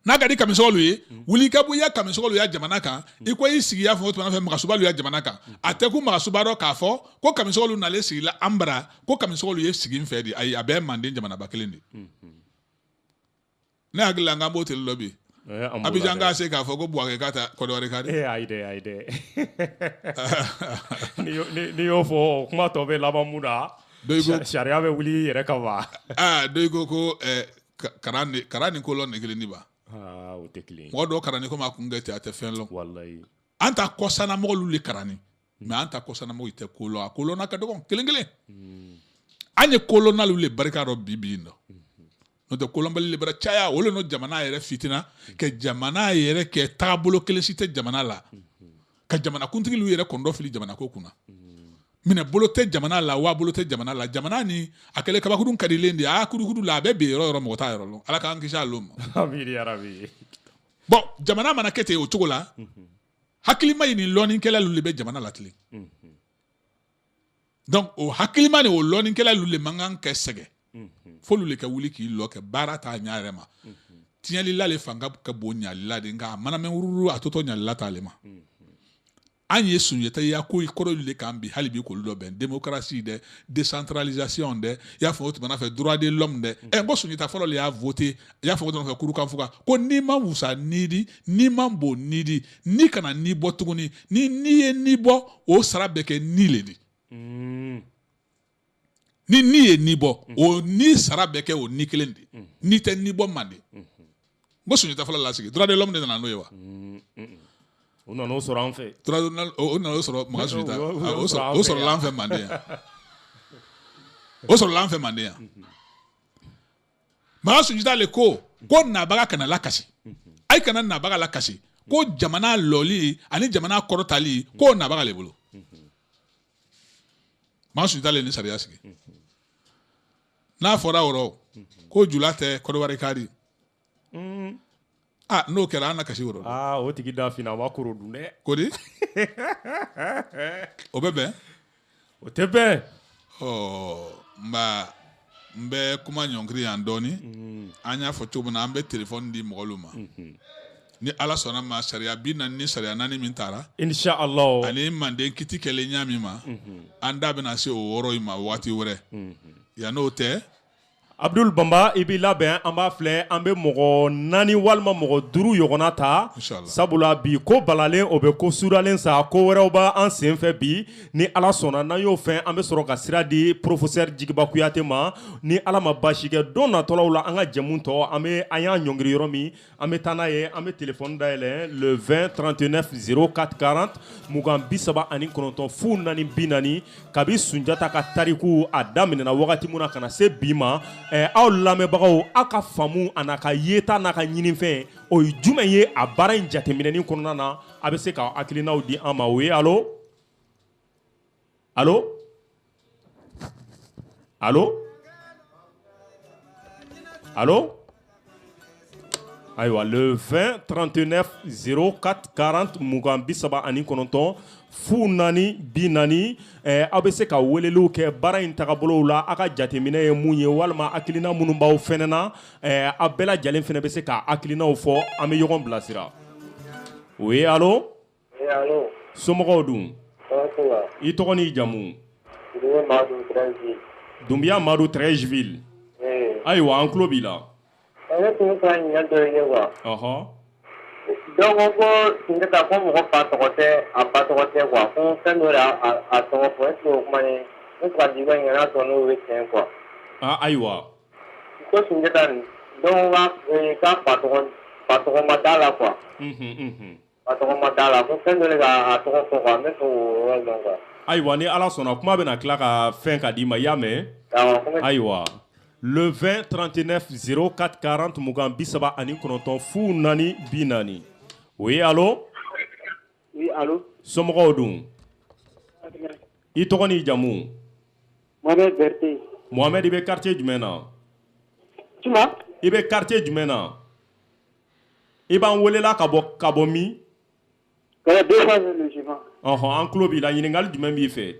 n'a ka di Kamisɔgɔlu ye wuli ka bɔ i ya Kamisɔgɔlu ya jamana kan i ko i sigi ya fɔ o tuma fɛ Magasubalu ya jamana kan a tɛ ku Magasuba dɔ k'a fɔ ko Kamisɔgɔlu nalen sigila an bara ko Kamisɔgɔlu ye sigi n fɛ de ayi a bɛɛ Manden jamanaba kelen de ne hakili la n k'an b'o teli dɔ bi Abidjan k'a se k'a fɔ ko Buwake k'a ta Kɔdiwari ka de ayi dɛ n'i y'o fɔ kuma tɔ bɛ laban mun na sariya bɛ wuli yɛrɛ kama dɔ ko kara ni kolon ni kelen ni ba o tɛ kelen mɔgɔ dɔw karani ko maa kun kɛ ten a tɛ fɛn lɔn wallahi an ta kɔsana mɔgɔlu le karani mais an ta kɔsana mɔgɔ tɛ kolon a kolonna ka dɔgɔ kelen kelen an ye kolonnalu le barika dɔ bi nɔ n'o tɛ kolonbali le bara caya o le no jamana yɛrɛ fitina ka jamana yɛrɛ kɛ taabolo kelen si tɛ jamana la ka jamana kuntigilu yɛrɛ kɔndɔ fili jamana ko kunna minɛ bolo tɛ jamana la wa bolo tɛ jamana la jamana ni a kɛlɛ kabakurun ka dilen de a kurukudu la a bɛ bin yɔrɔ mɔgɔ t'a yɔrɔ lɔn ala k'an kisi a lon ma bon jamana mana kɛ ten o cogo la hakilima ni lɔnnikɛla lu le bɛ jamana latile donc o hakilima ni o lɔnnikɛla lu le man kan kɛ sɛgɛ f'olu le ka wuli k'i lɔ kɛ baara t'a ɲa yɛrɛ ma tiɲɛlila le fanga ka bon ɲalila de nka a mana mɛn wururu a tɔtɔ ɲalila t'ale ma an ye sunjataya ko kɔrɔ le kan bi hali bi k'olu dɔ bɛn démocratie dɛ décentralisation dɛ i y'a fɔ o tuma fɛ droit de l'homme dɛ n ko sunjata fɔlɔ le y'a voté i y'a fɔ o tuma fɛ kurukanfuga ko n'i ma wusa nidi n'i ma bon nidi n'i kana ni bɔ tuguni ni ye ni bɔ o sara bɛ kɛ ni le di ni ye ni bɔ o ni sara bɛ kɛ o ni kelen di ni tɛ ni bɔ man di n ko sunjata fɔlɔ la sigi droit de l'homme de nana n'o ye wa o nana o sɔrɔ an fɛ o nana o sɔrɔ Makan Sunjata o sɔrɔla an fɛ Manden yan o sɔrɔla an fɛ Manden yan Makan Sunjata le ko nabaga kana lakasi a ye kana nabaga lakasi ko jamana lɔli ani jamana kɔrɔtali k'o nabaga le bolo Makan Sunjata le ni sariya sigi n'a fɔra o rɔ ko jula tɛ Kɔdiwari ka di n'o kɛra an na kasi woro o tigi da fina a b'a koro dun dɛ ko di o bɛ bɛn o tɛ bɛn n bɛ kuma ɲɔnkiri yan dɔɔni an y'a fɔ cogo min na an bɛ telefɔni di mɔgɔlu ma ni ala sɔnna ma sariya 40 ni sariya 4 min taara inshallah ani Manden kiti kɛlen ɲa min ma an da bɛna se o yɔrɔ in ma waati wɛrɛ yan n'o tɛ Abdul Bamba i b'i labɛn an b'a filɛ an bɛ mɔgɔ 4 walima mɔgɔ 5 ɲɔgɔnna ta sabula bi ko balalen o bɛ ko sudalen sa ko wɛrɛw b'an sen fɛ bi ni ala sɔnna n'an y'o fɛn an bɛ sɔrɔ ka sira di professeur Jigiba Kuyate ma ni ala ma baasi kɛ don natɔlaw la an ka jɛmu tɔ an y'a ɲɔngiri yɔrɔ min an bɛ taa n'a ye an bɛ téléphone dayɛlɛ le 20 39 04 40 mugan 39 fu 4 40 kabi Sunjata ka tariku a daminɛna wagati min na ka na se bi ma aw lamɛnbagaw aw ka faamu a n'a ka yeta n'a ka ɲinifɛn o ye jumɛn ye a baara in jateminɛni kɔnɔna na a bɛ se ka hakilinaw di an ma o ye allo allo allo allo ayiwa le 20 39 04 40 mugan 39 fu 4 40 aw bɛ se ka weleliw kɛ baara in tagabolow la aw ka jateminɛ ye mun ye walima hakilina minnu b'aw fɛnɛ na aw bɛɛ lajɛlen fɛnɛ bɛ se ka hakilinaw fɔ an bɛ ɲɔgɔn bilasira o ye allo somɔgɔw dun i tɔgɔ n'i jamu Dunbiya Madu Treichville ayiwa an tulo b'i la ne tun ka ɲininka dɔ ye wa donc ko Sunjata ko mɔgɔ fa tɔgɔ tɛ a ba tɔgɔ tɛ quoi ko fɛn dɔ de a tɔgɔ fɔ est ce que o kuma in ne tɛ ka jigiba ɲininka n'a sɔrɔ n'o ye tiɲɛ quoi ayiwa ko Sunjata nin donc k'a fa tɔgɔ ma d'a la quoi fa tɔgɔ ma d'a la ko fɛn dɔ de k'a tɔgɔ fɔ quoi ne fɛ o yɔrɔ dɔn quoi ayiwa ni ala sɔnna kuma bɛna tila ka fɛn ka d'i ma i y'a mɛn ayiwa le 20 39 04 40 mugan bisaba ani kɔnɔntɔn fu naani bi naani. Oui, allô? Oui, allô? Somɔgɔw dun? I tɔgɔ n'i jamu? Mohamed Berté. Mohamed, i bɛ quartier jumɛn na? Tuma? I bɛ quartier jumɛn na? I b'an welela ka bɔ min? Kɛlɛ deux fois le logement. An tulo b'i la, ɲininkali jumɛn b'i fɛ?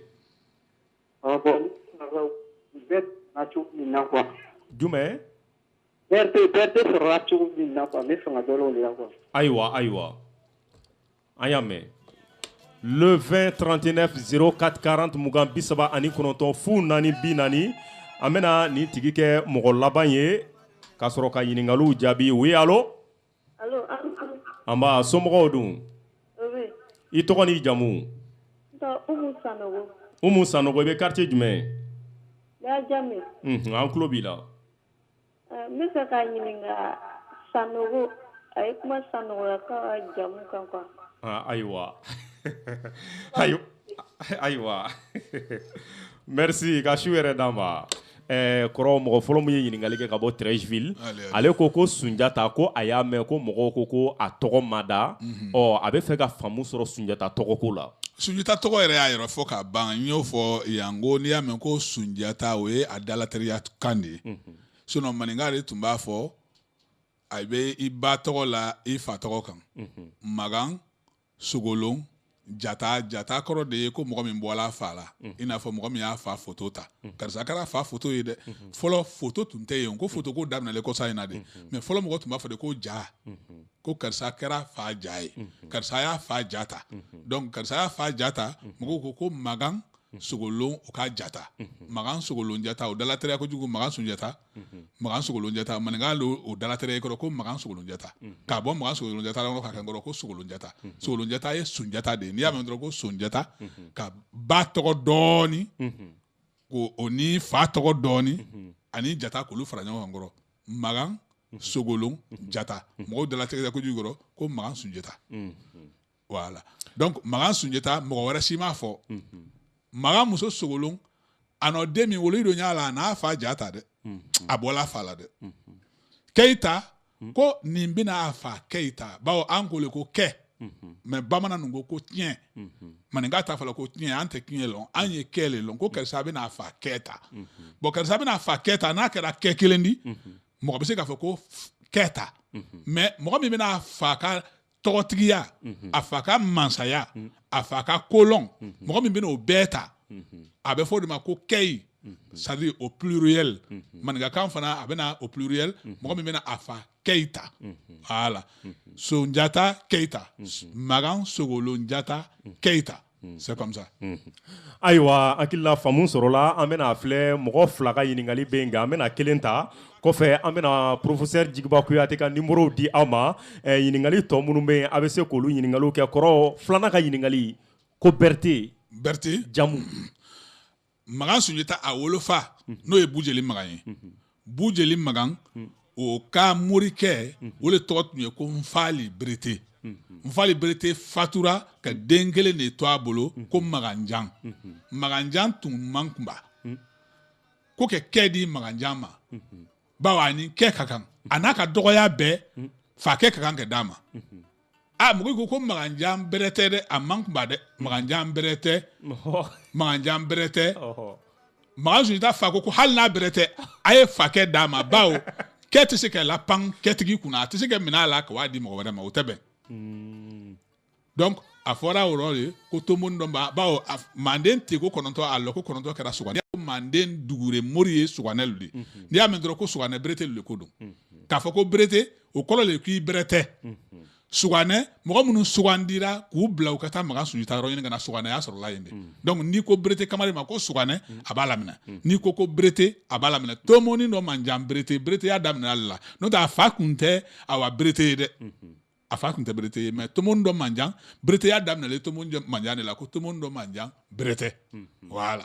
Bon, bɛɛ na cogo min na quoi. Jumɛn? Berté sɔrɔla cogo min na quoi, n bɛ fɛ ka dɔ o de la quoi. Ayiwa. An y'a mɛn. Le 20 39 04 40 mugan bisaba ani kɔnɔntɔn fu naani bi naani. An bɛna nin tigi kɛ mɔgɔ laban ye ka sɔrɔ ka ɲininkaliw jaabi. Oui, allô? Allô? Anba, somɔgɔw dun? Oui. I tɔgɔ n'i jamu? Umu Sanogo, i bɛ quartier jumɛn? Jami. An tulo b'i la. N bɛ fɛ ka ɲininka Sanogo, a ye kuma Sanogo ka jamu kan quoi. Ayiwa. Ayiwa. Merci, ka su yɛrɛ d'an ma. Kɔrɔ mɔgɔ fɔlɔ min ye ɲininkali kɛ ka bɔ Trècheville, ale ko Sunjata ko a y'a mɛn ko mɔgɔw ko a tɔgɔ ma da, a bɛ fɛ ka faamu sɔrɔ Sunjata tɔgɔko la. Sunjata tɔgɔ yɛrɛ y'a yɛrɛ fɔ ka ban, n y'o fɔ yan ko n'i y'a mɛn ko Sunjata o ye a dalateriya kan de ye. Sinon maninka de tun b'a fɔ a bɛ i ba tɔgɔ la i fa tɔgɔ kan. Magan, Sogolon, Jata kɔrɔ de ye ko mɔgɔ min bɔla a fa la, i n'a fɔ mɔgɔ min y'a fa photo ta. Karisa kɛra fa photo ye dɛ. Fɔlɔ photo tun tɛ yen, ko photo ko daminɛlen kɔsa in na de. Mais fɔlɔ mɔgɔ tun b'a fɔ de ko ja. Ko karisa kɛra fa ja ye. Karisa y'a fa ja ta. Donc karisa y'a fa ja ta, mɔgɔw ko Magan, Sogolon o ka jata. Magan Sogolon jata o dalateriya kojugu Magan Sunjata. Magan Sogolon jata maninka o dalateriya kɔrɔ ko Magan Sogolon jata. K'a bɔ Magan Sogolon jata la ka kɛ kɔrɔ ko Sogolon jata. Sogolon jata ye Sunjata de ye. N'i y'a mɛn dɔrɔn ko Sunjata ka ba tɔgɔ dɔɔni ko o ni fa tɔgɔ dɔɔni ani jata k'olu fara ɲɔgɔn kan kɔrɔ. Magan Sogolon jata. Mɔgɔw dalateriya kojugu kɔrɔ ko Magan Sunjata. Voilà. Donc Magan Sunjata mɔgɔ wɛrɛ si m'a fɔ. Magan muso Sogolon a n'o den min wolo i don y'a la a n'a fa ja ta dɛ. A bɔla fa la dɛ. Keyita ko nin bɛna a fa Keyita bawo an ko le ko kɛ mais bamanan ko tiɲɛ maninka t'a fɔ la ko tiɲɛ an tɛ tiɲɛ lɔn an ye kɛ le lɔn ko karisa bɛna a fa Kɛta bon karisa bɛna a fa Kɛta n'a kɛra kɛ kelen di mɔgɔ bɛ se k'a fɔ ko Kɛta mais mɔgɔ min bɛna a fa ka tɔgɔtigiya a fa ka mansaya a fa ka kolon mɔgɔ min bɛna o bɛɛ ta a bɛ fɔ o de ma ko kɛyi c'est-à-dire au pluriel maninkakan fana a bɛna au pluriel mɔgɔ min bɛna a fa Keyita voilà Sunjata Keyita Magan Sogolon Jata Keyita c'est comme ça. Ayiwa hakili la faamu sɔrɔla an bɛna filɛ mɔgɔ fila ka ɲininkali bɛ yen nka an bɛna kelen ta kɔfɛ an bɛna professeur Jigiba Kuyate ka numéro di aw ma ɲininkali tɔ minnu bɛ yen a bɛ se k'olu ɲininkaliw kɛ kɔrɔ filanan ka ɲininkali ko Berté jamu Magan Sunjata a wolofa n'o ye Bujeli Magan ye Bujeli Magan o ka morikɛ o de tɔgɔ tun ye ko Nfali Berete Nfali Berete fatura ka den kelen de to a bolo ko Maganjan Maganjan tun man kunba ko kɛ di Maganjan ma bawo ani kɛ ka kan a n'a ka dɔgɔya bɛɛ fa kɛ ka kan ka d'a ma mɔgɔw ko Maganjan bɛrɛ tɛ dɛ a man kunba dɛ Maganjan bɛrɛ tɛ Maganjan bɛrɛ tɛ Magan Sunjata fa ko hali n'a bɛrɛ tɛ a ye fa kɛ d'a ma bawo kɛ tɛ se ka lapan kɛtigi kunna a tɛ se ka minɛ a la ka waa di mɔgɔ wɛrɛ ma o tɛ bɛn donc a fɔra o yɔrɔ de ko tomoni dɔ b'a bawo Manden teko kɔnɔntɔn a lɔ ko kɔnɔntɔn kɛra Suganɛ Manden dugure mori ye Suganɛlu de n'i y'a mɛn dɔrɔn ko Suganɛ Beretelu de ko don k'a fɔ ko Berete o kɔrɔ de k'i bɛrɛ tɛ Suganɛ mɔgɔ minnu sugandira k'u bila u ka taa Magan Sunjata yɔrɔ ɲini ka na Suganɛ y'a sɔrɔla yen de donc n'i ko Berete Kamalen ma ko Suganɛ a b'a laminɛ n'i ko Berete a b'a laminɛ tomoni dɔ Manjan Berete y'a daminɛ ale la n'o tɛ a fa kun tɛ awa Berete ye dɛ a fa kun tɛ Berete ye mais tomoni dɔ Manjan Berete y'a daminɛ tomoni dɔ Manjan de la ko tomoni dɔ Manjan Berete voilà.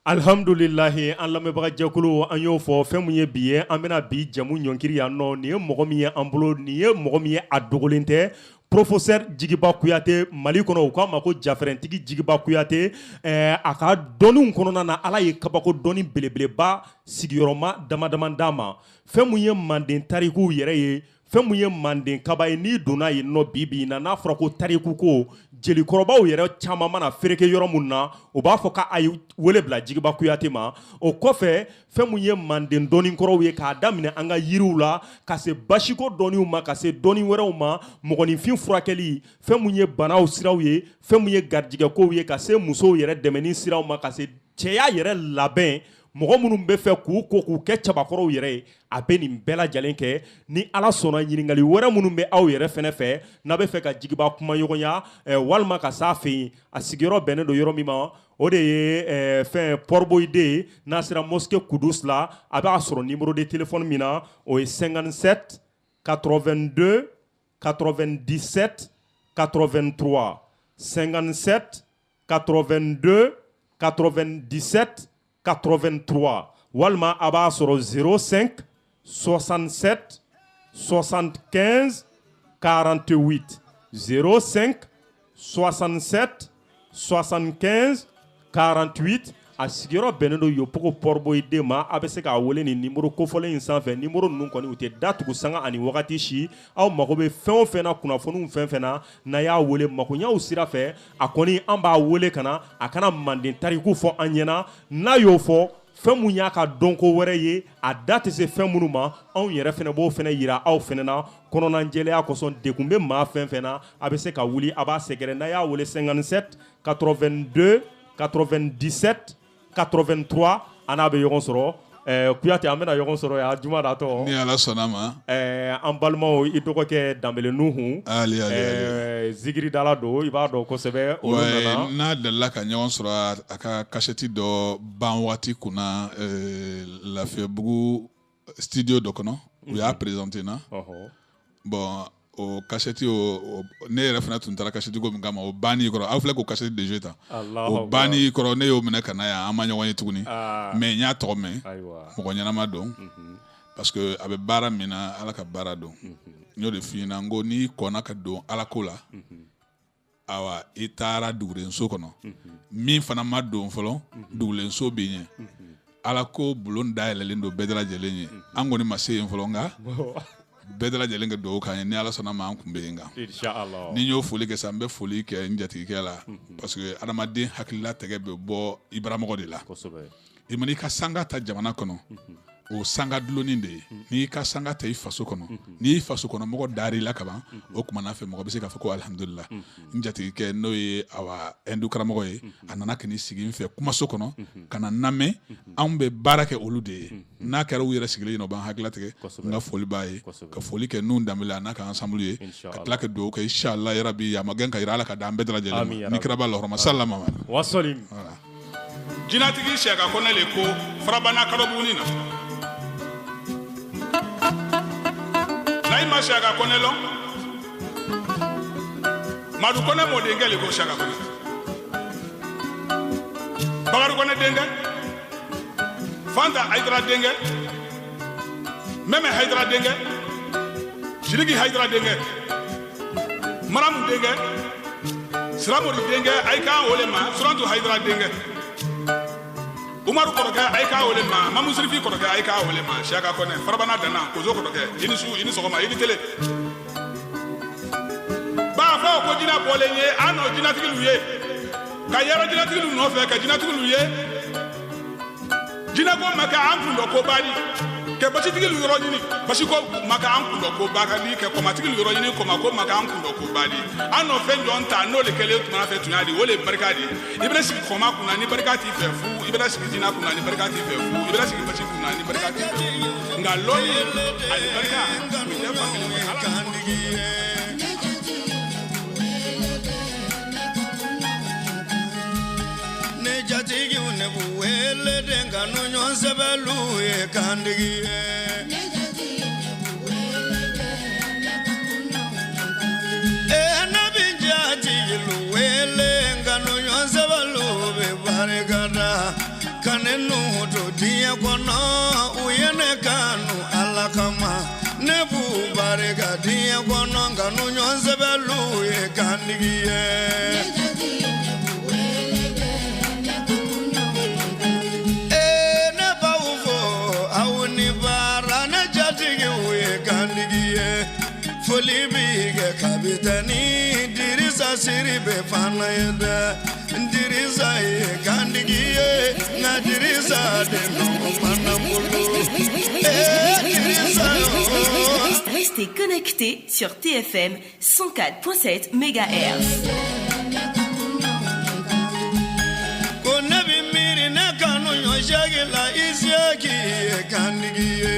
Alhamdulilahi an lamɛnbaga jɛkulu an y'o fɔ fɛn min ye bi ye an bɛna bi jamu ɲɔnkiri yan nɔ nin ye mɔgɔ min ye an bolo nin ye mɔgɔ min ye a dogolen tɛ professeur Djigiba Kouyaté Mali kono ko ma ko jafrentigi Djigiba Kouyaté a ka dɔnniw kɔnɔna na Ala ye kabako dɔnni belebeleba sigiyɔrɔma damadama fɛn mun ye Manden tarikuw yɛrɛ ye fɛn mun ye Manden kaba ye n'i donna yen nɔ bibi na n'a fɔra ko tariku ko jelikɔrɔbaw yɛrɛ caman mana fereke yɔrɔ mun na o b'a fɔ k'a ye wele bila Djigiba Kouyaté ma o kɔfɛ fɛn mun ye Manden dɔnni kɔrɔw ye k'a daminɛ an ka yiriw la ka se basiko dɔnniw ma ka se dɔnni wɛrɛw ma mɔgɔninfin furakɛli fɛn mun ye banaw siraw ye fɛn mun ye garijɛgɛkow ye ka se musow yɛrɛ dɛmɛni siraw ma ka se cɛya yɛrɛ labɛn mɔgɔ minnu bɛ fɛ k'u ko k'u kɛ cɛbakɔrɔw yɛrɛ ye a bɛ nin bɛɛ lajɛlen kɛ ni Ala sɔnna ɲininkali wɛrɛ minnu bɛ aw yɛrɛ fɛnɛ fɛ n'a bɛ fɛ ka Djigiba kuma ɲɔgɔnya walima ka s'a fɛ yen a sigiyɔrɔ bɛnnen don yɔrɔ min ma o de ye fɛn Port-Boyde n'a sera mosquée Kudus la a b'a sɔrɔ numéro de téléphone min na o ye 57 82 97 83 57 82 97 83 walima a b'a sɔrɔ 05 67 75 48 05 67 75 48 a sigiyɔrɔ bɛnnen don Yopogo Port-Boyde ma a bɛ se k'a wele nin numéro kofɔlen in sanfɛ numéro ninnu kɔni u tɛ datugu sanga ani wagati si aw mago bɛ fɛn o fɛn na kunnafoniw fɛn fɛn na n'a y'a wele magoɲɛw sira fɛ a kɔni an b'a wele ka na a kana Manden tariku fɔ an ɲɛna n'a y'o fɔ fɛn mun y'a ka dɔnko wɛrɛ ye a da tɛ se fɛn minnu ma anw yɛrɛ fɛnɛ b'o fɛnɛ yira aw fɛnɛ na kɔnɔnajɛlɛya kosɔn degun bɛ maa fɛn fɛn na a bɛ se ka wuli a b'a sɛgɛrɛ n'a y'a wele 57 82 97 83 a n'a bɛ ɲɔgɔn sɔrɔ Kouyaté an bɛna ɲɔgɔn sɔrɔ yan juma datɔ ni Ala sɔnna ma an balimaw i dɔgɔkɛ Danbele Nuhu zigiridala don i b'a dɔn kosɛbɛ olu nana n'a delila ka ɲɔgɔn sɔrɔ a ka kasɛti dɔ ban waati kunna Lafiyabugu studio dɔ kɔnɔ u y'a présenté na bon o kasɛti ne yɛrɛ fana tun taara kasɛti ko min kama o banni kɔrɔ aw filɛ k'o kasɛti de joué tan o banni kɔrɔ ne y'o minɛ ka na yan an ma ɲɔgɔn ye tuguni mais n y'a tɔgɔ mɛn mɔgɔ ɲɛnama don parce que a bɛ baara min na Ala ka baara don n y'o de f'i ɲɛna n ko n'i kɔnna ka don Ala ko la awa i taara dugulenso kɔnɔ min fana ma don fɔlɔ dugulenso bɛ yen Ala ko bulon dayɛlɛlen don bɛɛ lajɛlen ye an kɔni ma se yen fɔlɔ nka bɛɛ lajɛlen ka dugawu k'an ye ni Ala sɔnna ma an kun bɛ yen kan ni n y'o foli kɛ sa n bɛ foli kɛ n jatigikɛ la parce que adamaden hakilila tɛgɛ bɛ bɔ ibaramɔgɔ de la i mana i ka sanga ta jamana kɔnɔ o sanga dulonni de ye n'i ka sanga ta i faso kɔnɔ n'i faso kɔnɔ mɔgɔ dar'i la kaban o kumana fɛ mɔgɔ bɛ se k'a fɔ ko alhamdulillah n jatigikɛ n'o ye awa hindu karamɔgɔ ye a nana ka n'i sigi n fɛ kumaso kɔnɔ ka na n lamɛn anw bɛ baara kɛ olu de ye n'a kɛra u yɛrɛ sigilen yen u b'an hakilila tigɛ n ka foli b'a ye ka foli kɛ Nuhu Danbele a n'a ka ensemble ye ka tila ka dugawu kɛ inshallah yarabi a ma gɛn ka jira Ala ka d'an bɛɛ lajɛlen ma ni kira b'a lahɔrɔma salama wa salim jinatigi Sɛka Kɔnɛ le ko farabana kadɔbuguni na n'a ma Sɛka Kɔnɛ lɔn Madu Kɔnɛ mɔ denkɛ le ko Sɛka Kɔnɛ Bakari Kɔnɛ denkɛ Fanta Hayidara denkɛ Mɛmɛ Hayidara denkɛ Sidiki Hayidara denkɛ Maramu denkɛ Siramori denkɛ a ye k'an wele ma Surantu Hayidara denkɛ Umaru kɔrɔkɛ a ye k'an wele ma Mamusirifi kɔrɔkɛ a ye k'an wele ma Sɛka Kɔnɛ Farabana Dana Kozo kɔrɔkɛ i ni su i ni sɔgɔma i ni tele b'a fɔ ko jinɛ bɔlen ye an n'o jinɛtigiw ye ka yɛrɛ jinɛtigiw nɔfɛ ka jinɛtigiw ye jinɛ ko ma kɛ an kun dɔ ko bali kɛ basitigiw yɔrɔ ɲini basi ko ma kɛ an kun dɔ ko bakali kɛ kɔmatigiw yɔrɔ ɲini kɔma ko ma kɛ an kun dɔ ko bali an n'o fɛn jɔn ta n'o le kɛlen tuma fɛ tun y'a di o le barika di i bɛna sigi kɔma kunna ni barika t'i fɛ fu i bɛna sigi jinɛ kunna ni barika t'i fɛ fu i bɛna sigi basi kunna ni barika t'i fɛ fu nka lɔni ani barika o tɛ fan kelen fɛ ala jatigiw ne b'u wele den ka nu ɲɔgɔn sɛbɛnlu ye kandigi ye ne bi jatigilu wele ka nu ɲɔgɔn sɛbɛnlu bɛ barikada ka ne nu to diɲɛ kɔnɔ u ye ne kanu Ala kama nebu barika diɲɛ kɔnɔ nkanu ɲɔgɔn sɛbɛlu ye kandigi ye. Ne b'aw fo aw ni baara ne jatigiw ye kandigi ye. Foli bi kɛ kapitɛni Dirisa Siribe fana ye dɛ. Dirisa ye kandigi ye nka Dirisa de nɔgɔ mana bolo. Restez connectés sur TFM 104.7 MHz. Ko ne bi miiri ne kanu ɲɔsɛgi la Isiyaki ye kandigi ye.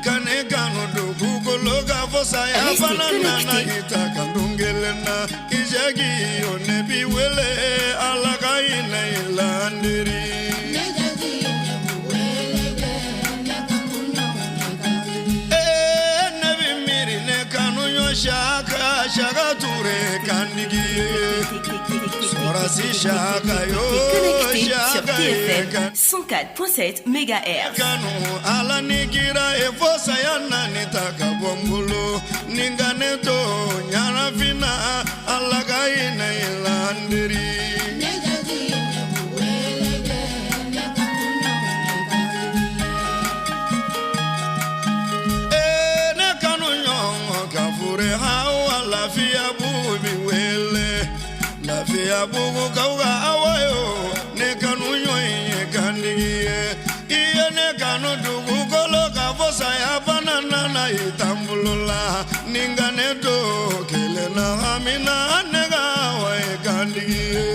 Ka ne kanu dugukolo ka fɔ saya fana nana i ta kanu kelen na. Isiyaki o ne bi wele Ala ka hinɛ i la n deri. Shaka Touré kandigi Sorasi Shaka yo Shaka TFM 104.7 MHz. Kanu ala nigira efosa yana nitaka bombulu ningane to nyara fina ala kaina ilandiri. Lafiya bugu kauga awayo ne kanu nyoye kandigi ye. Iye ne kanu dugu kolo ka fosa ya banana na itambulula ninga ne do kele na hamina nega wae kandigi ye.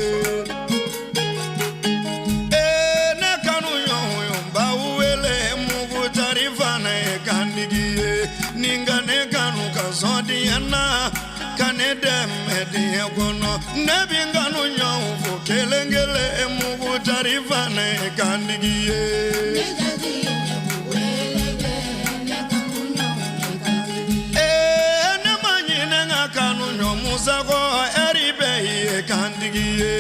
Ne kanu nyoye mbawele mugu tarifa na kandigi ye. Ninga ne kanu kazodi yana kane deme diye kono nebi nganu nyawu fo kelengele emugu tarifa ne kandigi ye. Ne manyine nga kanu nyomusa ko eribe ye kandigi ye.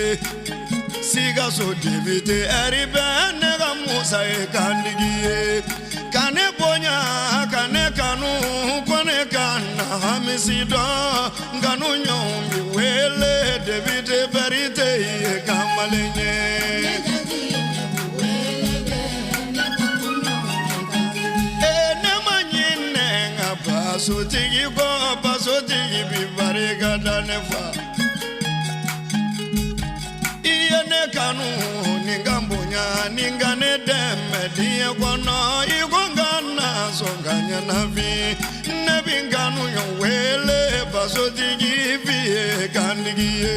Siga so debite eribe nega musa ye kandigi ye. Kane bonya kane kanu kone kana hamisido nganu nyombi wele debite verite ye kamalenye. Ne manyine nga baso tigi bibare gada nefa. Iye ne kanu ningambonya ningane deme diye kono igongana songanya navi nebi nganu yowele baso tigi vie kandigi ye.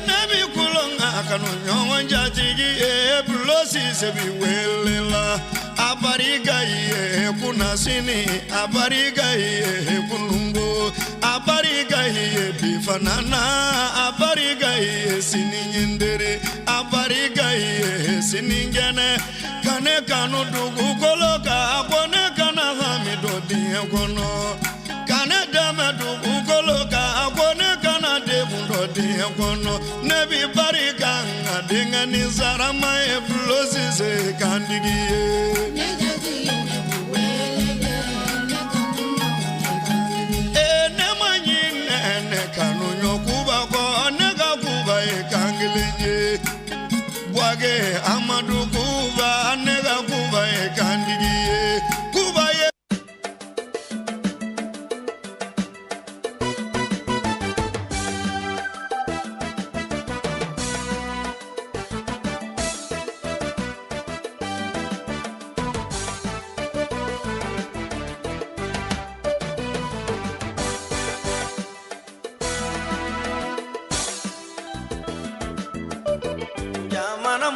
Nebi kulonga kanu nyonja tigi e blosi sebi wele la. Abariga ye kunasini abariga ye kunumbo abariga ye bifanana abariga ye sininyendere abariga ye siningene kane kanu dugu koloka kone kana hamido diye kono kane dame dugu koloka kone kana debundo diye kono nebi bariga ngadinga nizarama e blosi se kandigi ye. Amadu Kuba nega Kuba e kandigi Kuba ye.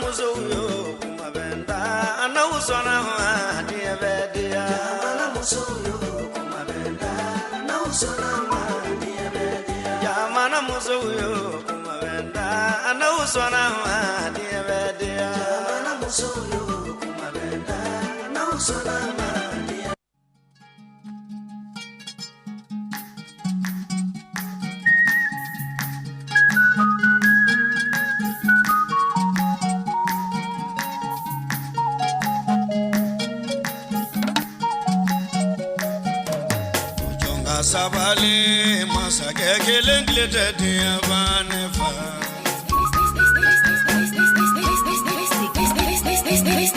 Muzoyo kumabenda ana usona dia bedia mana muzoyo kumabenda ana usona dia bedia ya mana muzoyo kumabenda ana usona dia bedia mana muzoyo kumabenda ana usona dia. sabali masake kelenglete diabanefa.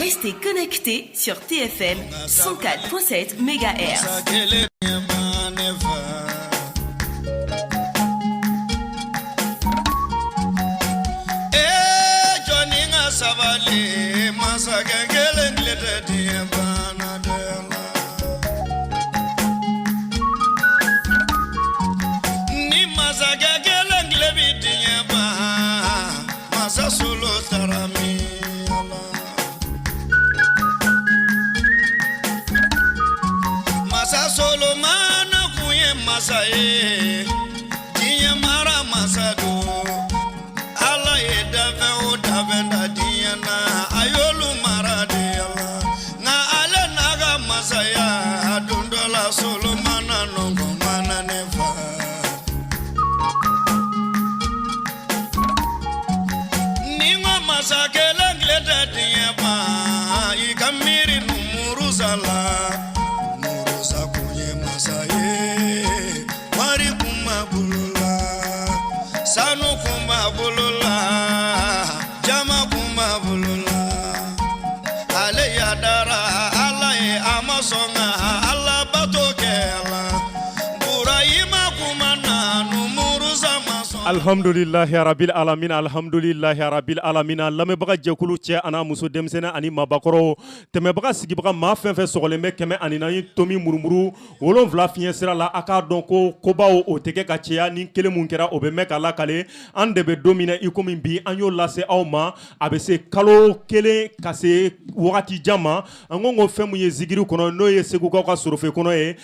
Restez connectés sur TFM 104.7 MHz. Sabali masake kelenglete diabanadela. Ni masake kelenglete diaba masa solo tarami. Masa solo mana kuye masaye diya mara masado. Ala edave o davenda diana ayolu maradela na ale naga masaya dondola solo mana nongo mana nefa. Ninga masakela ngleta diaba ikamiri numuruzala muruza kunye masaye wari kumabulula sanu kumabulula jama kumabulula ale yadara ala e amasonga ala batokela burayima kumana numuruza maso. Alhamdulillahi rabbil alamin lamɛbaga jɛkulu cɛ ana muso denmisɛnnin ani mabakɔrɔ tɛmɛbaga sigibaga maa fɛn fɛn sɔgɔlen bɛ 104 tomi murumuru 7 fiɲɛ sira la a k'a dɔn ko kobaw o tɛ kɛ ka cɛya ni kelen mun kɛra o bɛ mɛn ka lakale an de bɛ don min na i komi bi an y'o lase aw ma a bɛ se kalo kelen ka se wagati jan ma an ko fɛn mun ye zigiri kɔnɔ n'o ye segukaw ka sorofe kɔnɔ ye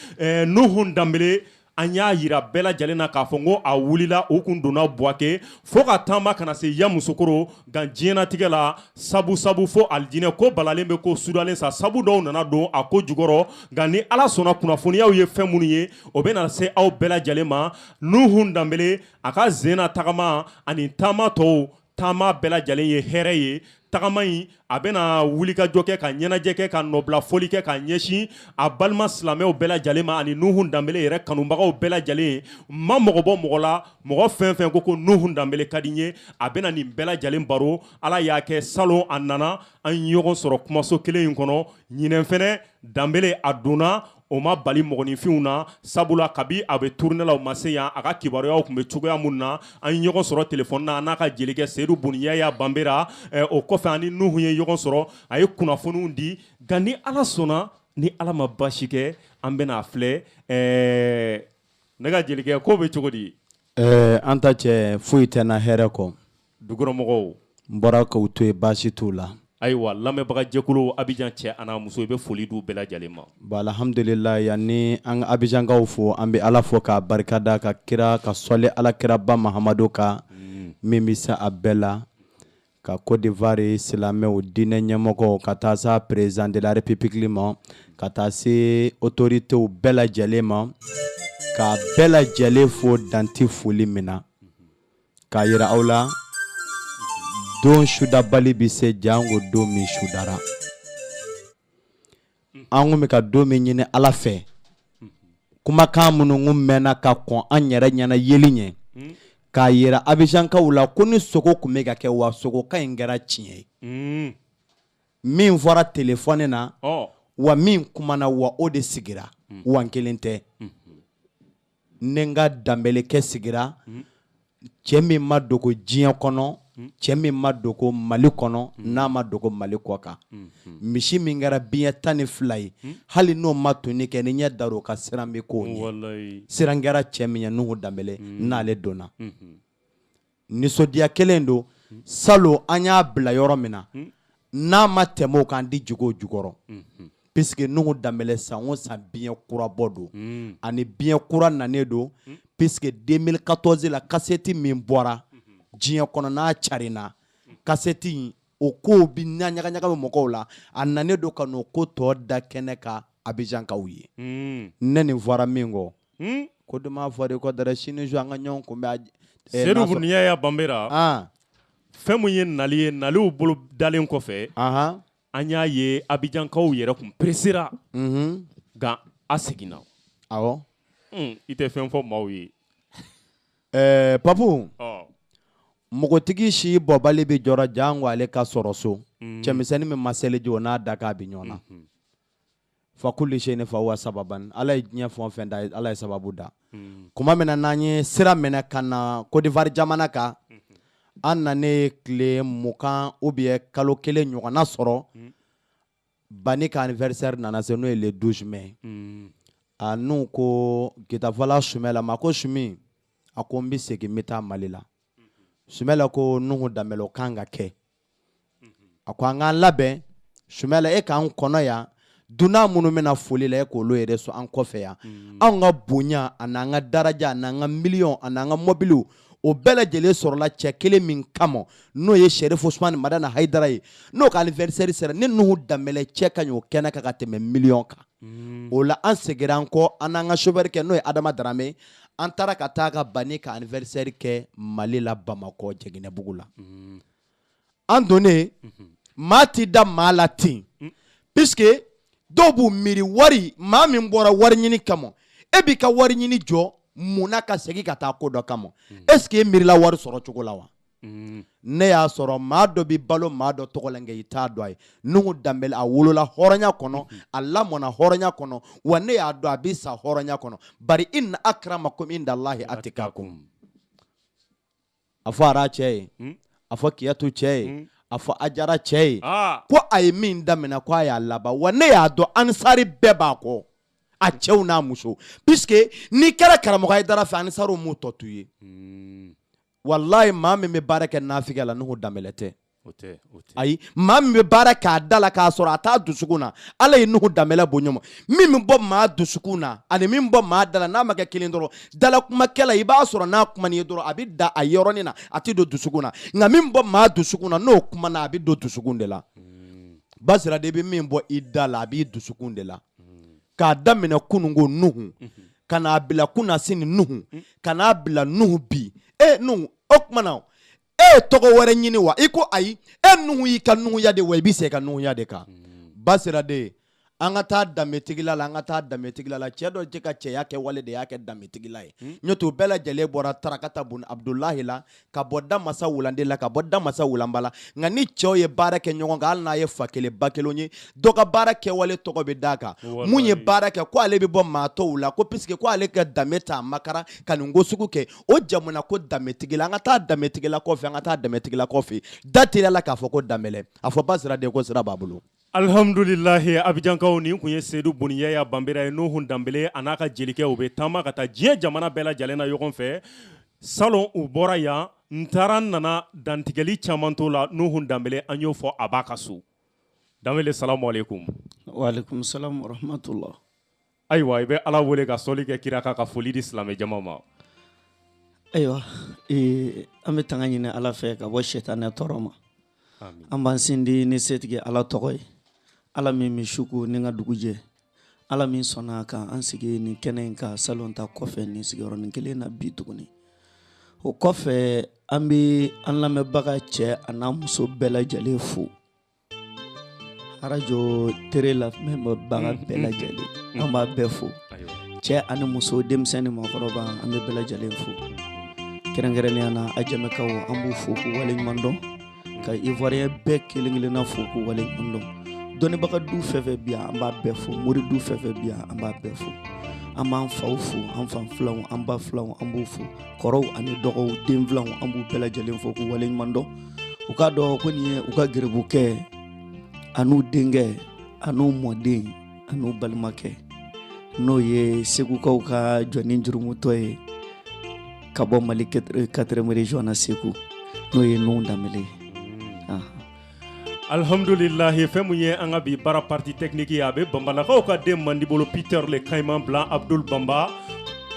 Nuhu Danbele an y'a yira bɛɛ lajɛlen na k'a fɔ ko a wulila o kun donna Buwake fo ka taama kana se ya musokoro nka diɲɛnatigɛ la sabu fo alijinɛ ko balalen bɛ ko sudalen sa sabu dɔw nana don a ko jukɔrɔ nka ni Ala sɔnna kunnafoniyaw ye fɛn minnu ye o bɛ na se aw bɛɛ lajɛlen ma Nuhu Danbele a ka zena tagama ani taama tɔw taama bɛɛ lajɛlen ye hɛrɛ ye tagama in a bɛna wulikajɔ kɛ ka ɲɛnajɛ kɛ ka nɔbila foli kɛ ka ɲɛsin a balima silamɛw bɛɛ lajɛlen ma ani Nuhu Danbele yɛrɛ kanubagaw bɛɛ lajɛlen ma mɔgɔ bɔ mɔgɔ la mɔgɔ fɛn fɛn ko Nuhu Danbele ka di n ye a bɛna nin bɛɛ lajɛlen baro Ala y'a kɛ salon a nana an ɲɔgɔn sɔrɔ kumaso kelen in kɔnɔ ɲinɛn fɛnɛ Danbele a donna o ma bali mɔgɔninfinw na sabula kabi a bɛ tourner la o ma se yan a ka kibaruyaw tun bɛ cogoya mun na an ye ɲɔgɔn sɔrɔ téléphone na n'a ka jelikɛ Seyidu Buniyaya Banbera o kɔfɛ ani Nuhu ye ɲɔgɔn sɔrɔ a ye kunnafoniw di nka ni Ala sɔnna ni Ala ma basi kɛ an bɛna filɛ ne ka jelikɛ ko bɛ cogo di an ta cɛ foyi tɛ na hɛrɛ kɔ dugukɔnɔmɔgɔw n bɔra k'u to yen baasi t'u la ayiwa lamɛnbaga jɛkulu Abidjan cɛ ana muso I bɛ foli d'u bɛɛ lajɛlen ma bon alhamdulillah yanni an ka Abidjankaw fo an bɛ Ala fo k'a barikada ka kira ka sɔli alakiraba Mahamadu kan min bɛ se a bɛɛ la ka Côte d'Ivoire silamɛw diinɛ ɲɛmɔgɔw ka taa se président de la république ma ka taa se autorités bɛɛ lajɛlen ma ka bɛɛ lajɛlen fo danti foli min na k'a yira aw la don sudabali bi se jango don min sudara an kun bɛ ka don min ɲini Ala fɛ kumakan minnu kun mɛnna ka kɔn an yɛrɛ ɲɛna yeli ɲɛ k'a yira Abidjankaw la ko ni sogo kun bɛ ka kɛ wa sogokan in kɛra tiɲɛ ye min fɔra téléphone na wa min kumana wa o de sigira wa kelen tɛ ne ka Danbelekɛ sigira cɛ min ma dogo diɲɛ kɔnɔ cɛ min ma dogo Mali kɔnɔ n'a ma dogo Mali kɔ kan misi min kɛra biɲɛ 12 ye hali n'o ma tuni kɛ ni ɲɛ dar'o ka siran bɛ k'o ɲɛ siran kɛra cɛ min ye Nuhu Danbele n'ale donna nisɔndiya kelen don salon an y'a bila yɔrɔ min na n'a ma tɛmɛ o kan di jogo jukɔrɔ puisque Nuhu Danbele san o san biɲɛ kura bɔ don ani biɲɛ kura nanen don puisque 2014 la cassette min bɔra diɲɛ kɔnɔ n'a carina cassette in o ko bi na ɲagaɲaga bɛ mɔgɔw la a nanen don ka n'o ko tɔ da kɛnɛ ka Abidjankaw ye ne nin fɔra min kɔ ko dɔ m'a fɔ de ko dara sini an ka ɲɔgɔn kunbɛn Seyidu Buniyaya Banbera fɛn mun ye nali ye naliw bolo dalen kɔfɛ an y'a ye Abidjankaw yɛrɛ kun pressera nka a seginna awɔ I tɛ fɛn fɔ maaw ye. Papu mɔgɔtigi si bɔbali bɛ jɔra jango ale ka sɔrɔ so cɛmisɛnnin min ma seli jɔ n'a da k'a bɛ ɲɔgɔn na fa kulli shay'in fa huwa sababan ala ye diɲɛ fɛn o fɛn da ala ye sababu da kuma min na n'an ye sira minɛ ka na Côte d'Ivoire jamana kan an nanen tile 20 ou bien kalo 1 ɲɔgɔnna sɔrɔ Bani ka anniversaire nana se n'o ye le 12 mai a n'u ko Kitafala Sumela ma ko Sumi a ko n bɛ segin n bɛ taa Mali la Sumela ko Nuhu Danbɛlɛ o kan ka kɛ a ko an k'an labɛn Sumela e k'an kɔnɔ yan dunan minnu bɛna foli la e k'olu yɛrɛ sɔn an kɔfɛ yan anw ka bonya a n'an ka daraja a n'an ka miliyɔn a n'an ka mɔbiliw o bɛɛ lajɛlen sɔrɔla cɛ kelen min kama n'o ye Sheriff Usmani Madana Haidara ye n'o ka anniversaire sera ni Nuhu Danbɛlɛ cɛ ka ɲi o kɛnɛ kan ka tɛmɛ miliyɔn kan o la an seginna an kɔ an n'an ka chauffeur kɛ n'o ye Adama Darame an taara ka taa ka Bani ka anniversaire kɛ Mali la Bamakɔ Jɛginɛbugu la an donnen maa ti da maa la ten puisque dɔw b'u miiri wari maa min bɔra wari ɲini kama e b'i ka wari ɲini jɔ munna ka segin ka taa ko dɔ kama est ce que e miirila wari sɔrɔ cogo la wa ne y'a sɔrɔ maa dɔ bi balo maa dɔ tɔgɔ la nka i t'a dɔn a ye Nuhu Danbɛlɛ a wolola hɔrɔnya kɔnɔ a lamɔna hɔrɔnya kɔnɔ wa ne y'a dɔn a bɛ sa hɔrɔnya kɔnɔ bari inna akramakum indallahi atikakum a fɔ Ara cɛ ye a fɔ Kiyatu cɛ ye a fɔ Ajara cɛ ye ko a ye min daminɛ ko a y'a laban wa ne y'a dɔn Ansari bɛɛ b'a kɔ a cɛw n'a muso puisque n'i kɛra karamɔgɔ Haidara fɛ Ansariw m'u tɔ to ye wallahi maa min bɛ baara kɛ nafigiya la Nuhu Danbɛlɛ tɛ ayi maa min bɛ baara k'a da la k'a sɔrɔ a t'a dusukun na ala ye Nuhu Danbɛlɛ bonya ma min bɛ bɔ maa dusukun na ani min bɔ maa da la n'a ma kɛ kelen dɔrɔn dalakumakɛla i b'a sɔrɔ n'a kuma n'i ye dɔrɔn a bɛ da a yɔrɔnin na a tɛ don dusukun na nka min bɔ maa dusukun na n'o kuma na a bɛ don dusukun de la basira de bɛ min bɔ i da la a b'i dusukun de la k'a daminɛ kununko Nuhu ka n'a bila kunasini Nuhu ka n'a bila Nuhu bi Nuhu o kuma na e tɔgɔ wɛrɛ ɲini wa i ko ayi e Nuhu y'i ka Nuhuya de wa i bɛ segin ka Nuhuya de kan basira de an ka taa danbetigila la an ka taa danbetigila la cɛ dɔ tɛ ka cɛya kɛ wale de y'a kɛ danbetigila ye n'o tɛ o bɛɛ lajɛlen bɔra Tarakata Bun Abdulahi la ka bɔ Damasa Wulande la ka bɔ Damasa Wulanba la nka ni cɛw ye baara kɛ ɲɔgɔn kan hali n'a ye fa kelen ba kelen ye dɔ ka baara kɛwale tɔgɔ bɛ d'a kan mun ye baara kɛ ko ale bɛ bɔ maa tɔw la ko puisque ko ale ka danbe ta makara ka nin ko sugu kɛ o jamana ko danbetigila an ka taa danbetigila kɔfɛ an ka taa danbetigila kɔfɛ da teliya la k'a fɔ ko Danbɛlɛ a fɔ basira de ko sira b'a bolo. Alhamdulilahi Abijankaw nin kun ye Seydou Boniya ya Banbera ye Nuhu Danbɛlɛ a n'a ka jelikɛ u bɛ taama ka taa diɲɛ jamana bɛɛ lajɛlen na ɲɔgɔn fɛ salon u bɔra yan n taara nana dantigɛli caman t'o la Nuhu Danbɛlɛ an y'o fɔ a b'a ka so Danbɛlɛ salamu alaikum. Wa alaikum salam wa rahmatullah. Ayiwa i bɛ Ala wele ka sɔli kɛ kira kan ka foli di silamɛ jama ma. Ayiwa an bɛ tanga ɲini Ala fɛ ka bɔ sɛtanɛ tɔɔrɔ ma an b'an sindi ni setigi Ala tɔgɔ ye Ala min bɛ su ko ni ka dugu jɛ Ala min sɔnna kan an sigi nin kɛnɛ in kan salon ta kɔfɛ nin sigiyɔrɔnin kelen na bi tuguni o kɔfɛ an bɛ an lamɛnbaga cɛ a n'a muso bɛɛ lajɛlen fo arajo tere lamɛnbaga bɛɛ lajɛlen an b'a bɛɛ fo cɛ ani muso denmisɛnnin maakɔrɔba an bɛ bɛɛ lajɛlen fo kɛrɛnkɛrɛnnenya na a jɛmɛkaw an b'u fo k'u waleɲuman dɔn ka Ivoirien bɛɛ kelen-kelenna fo k'u waleɲuman dɔn dɔnnibaga du fɛn fɛn bi yan an b'a bɛɛ fo mori du fɛn fɛn bi yan an b'a bɛɛ fo an b'an faw fo an fan filanw an ba filanw an b'u fo kɔrɔw ani dɔgɔw den filanw an b'u bɛɛ lajɛlen fo k'u waleɲuman dɔn u k'a dɔn ko nin ye u ka gerebukɛ an'u denkɛ an'u mɔden an'u balimakɛ n'o ye segukaw ka jɔni jurumutɔ ye ka bɔ Mali 4e région na Segu n'o ye Nuhu Danbɛlɛ Alhamdulilahi fɛn mun ye an ka bi baara partie technique ye a bɛ Banbalakaw ka den mandi bolo Peter le Kaiman Blanc Abdul Bamba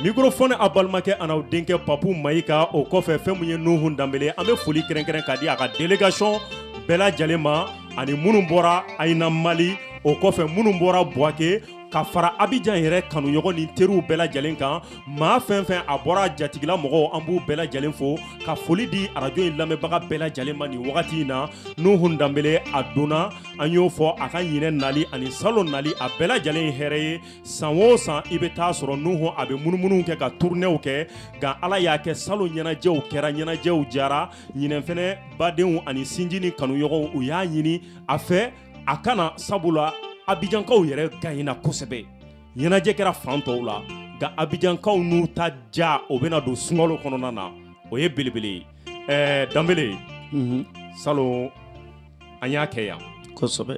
microphone a balimakɛ a n'aw denkɛ Papu Mayika o kɔfɛ fɛn mun ye Nuhu Danbɛlɛ an bɛ foli kɛrɛnkɛrɛn ka di a ka délégation bɛɛ lajɛlen ma ani minnu bɔra Aïna Mali o kɔfɛ minnu bɔra Buaké ka fara Abidjan yɛrɛ kanuɲɔgɔn ni teriw bɛɛ lajɛlen kan maa fɛn fɛn a bɔra jatigila mɔgɔw an b'u bɛɛ lajɛlen fo ka foli di arajo in lamɛnbaga bɛɛ lajɛlen ma nin wagati in na Nuhu Danbele a donna an y'o fɔ a ka ɲinɛ nali ani salon nali a bɛɛ lajɛlen ye hɛrɛ ye san o san i bɛ taa sɔrɔ Nuhu a bɛ munumunu kɛ ka tournéw kɛ nka Ala y'a kɛ salon ɲɛnajɛw kɛra ɲɛnajɛw jara ɲinɛ fɛnɛ badenw ani sinji ni kanuɲɔgɔnw u y'a ɲini a fɛ a kana sabula Abidjankaw yɛrɛ gagnena kosɛbɛ ɲɛnajɛ kɛra fan tɔw la nka Abidjankaw n'u ta ja o bɛna don sunkalo kɔnɔna na o ye belebele ye Danbele salon an y'a kɛ yan kosɛbɛ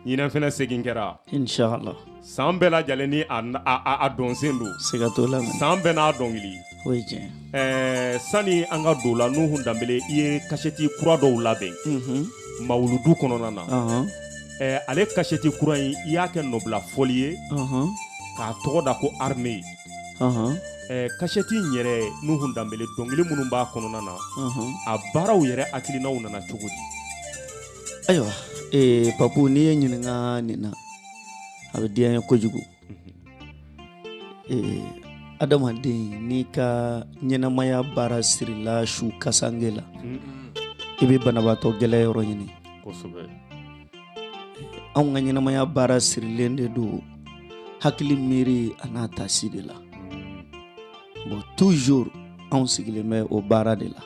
ɲinɛ fɛnɛ segin kɛra inshallah san bɛɛ lajɛlen ni a dɔnsen don siga t'o la san bɛɛ n'a dɔnkili o ye tiɲɛ sani an ka don la Nuhu Danbele i ye kasɛti kura dɔw labɛn mawuludu kɔnɔna na ale kasɛti kura in i y'a kɛ nɔbila fɔli ye k'a tɔgɔ da ko armée kasɛti in yɛrɛ Nuhu Danbele dɔnkili minnu b'a kɔnɔna na a baaraw yɛrɛ hakilinaw nana cogo di ayiwa Papu n'i ye ɲininka nin na a bɛ diya n ye kojugu adamaden n'i ka ɲɛnamaya baara sirila su kasange la i bɛ banabaatɔ gɛlɛya yɔrɔ ɲini kosɛbɛ anw ka ɲɛnamaya baara sirilen de don hakili miiri a n'a taasi de la bon toujours anw sigilen bɛ o baara de la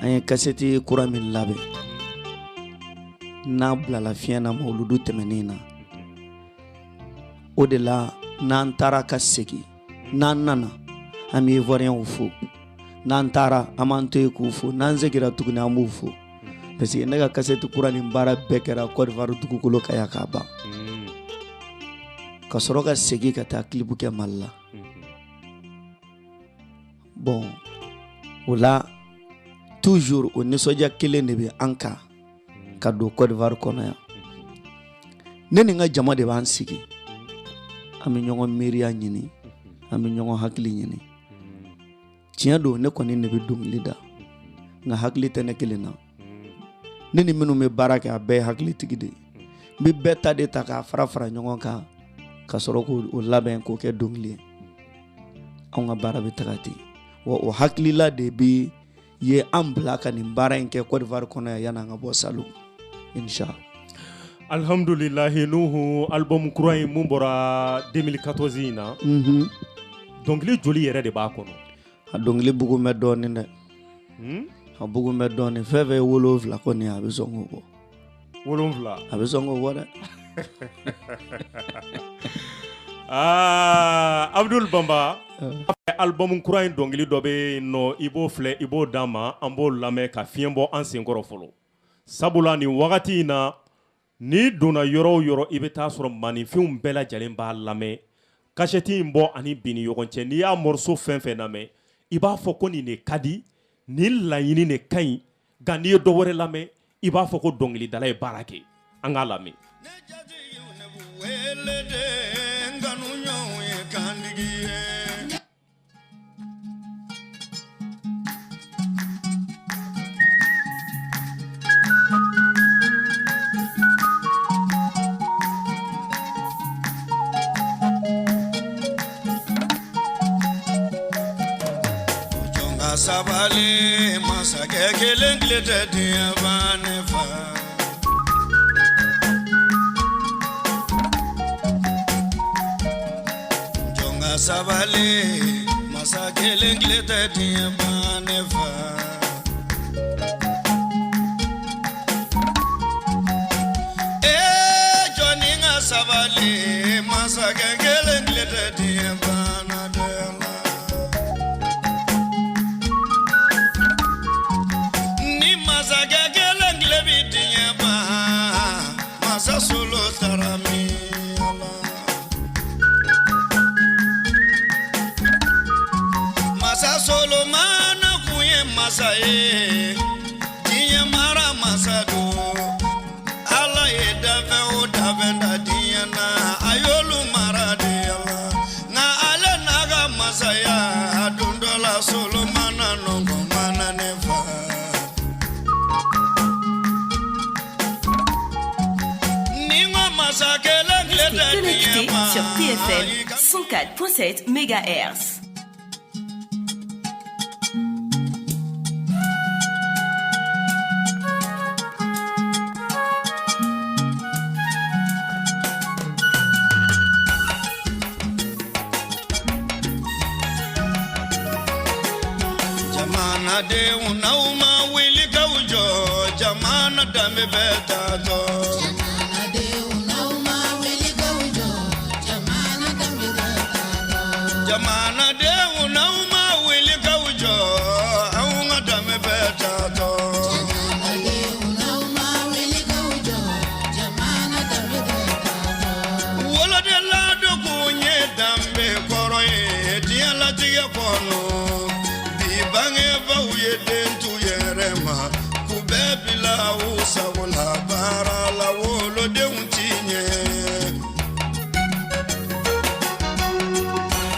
an ye kasɛti kura min labɛn n'a bilala fiɲɛ na mawuludu tɛmɛnen na o de la n'an taara ka segin n'an nana an bɛ ivoiriyɛnw fo n'an taara an b'an to yen k'u fo n'an seginna tuguni an b'u fo parce que ne ka kasɛti kura nin baara bɛɛ kɛra Côte d'Ivoire dugukolo kan yan k'a ban ka sɔrɔ ka segin ka taa clip kɛ Mali la bon o la toujours o nisɔndiya kelen de bɛ an kan ka don Côte d'Ivoire kɔnɔ yan ne ni n ka jama de b'an sigi an bɛ ɲɔgɔn miiriya ɲini an bɛ ɲɔgɔn hakili ɲini tiɲɛ don ne kɔni ne bɛ dɔnkili da nka hakili tɛ ne kelen na ne ni minnu bɛ baara kɛ a bɛɛ ye hakilitigi de ye n bɛ bɛɛ ta de ta k'a fara fara ɲɔgɔn kan ka sɔrɔ k'o labɛn k'o kɛ dɔnkili ye anw ka baara bɛ taga ten wa o hakilila de bɛ ye an bila ka nin baara in kɛ Côte d'Ivoire kɔnɔ yan yan'an ka bɔ salon inshallah alhamdulilahi Nuhu album kura in mun bɔra 2014 in na dɔnkili joli yɛrɛ de b'a kɔnɔ a dɔnkili bugun bɛ dɔɔnin dɛ a bugun bɛ dɔɔnin fɛn fɛn ye 7 kɔni a bɛ sɔn k'o bɔ 7 a bɛ sɔn k'o bɔ dɛ Abdul Bamba album kura in dɔnkili dɔ bɛ nɔ i b'o filɛ i b'o d'an ma an b'o lamɛn ka fiɲɛ bɔ an senkɔrɔ fɔlɔ sabula nin wagati in na ni donna yɔrɔ o yɔrɔ i bɛ taa sɔrɔ maninfinw bɛɛ lajɛlen b'a lamɛn kasɛti in bɔ ani bi ni ɲɔgɔn cɛ n'i y'a morceau fɛn fɛn lamɛn i b'a fɔ ko nin de ka di nin laɲini de ka ɲi nka n'i ye dɔ wɛrɛ lamɛn i b'a fɔ ko dɔnkilidala ye baara kɛ an k'a lamɛn Sabali masake kelen glete dia banefa Jonga sabali masake kelen glete dia banefa Joninga sabali masake kelen glete dia banadela Masa solo tarami Masa solo mana kuye masa e Diya mara masa do Ala e dave o davenda diya na Ayolu mara de ala Na ale naga masa ya Adundola solo mana nongo mana nefa Masakele Restez connectés sur TFM 104.7 MHz. Jamana de unauma wili kaujo, jamana dame betato. Jamana de unauma wili kaujo, jamana dame betato. Jamana de unauma wili kaujo, aunga dame betato. Jamana de unauma wili kaujo, jamana dame betato. Wala de la do kunye dambe koroye, dia la tiya kono. Bange bauye dentu yerema kubebila usawula bara la wolo de untinye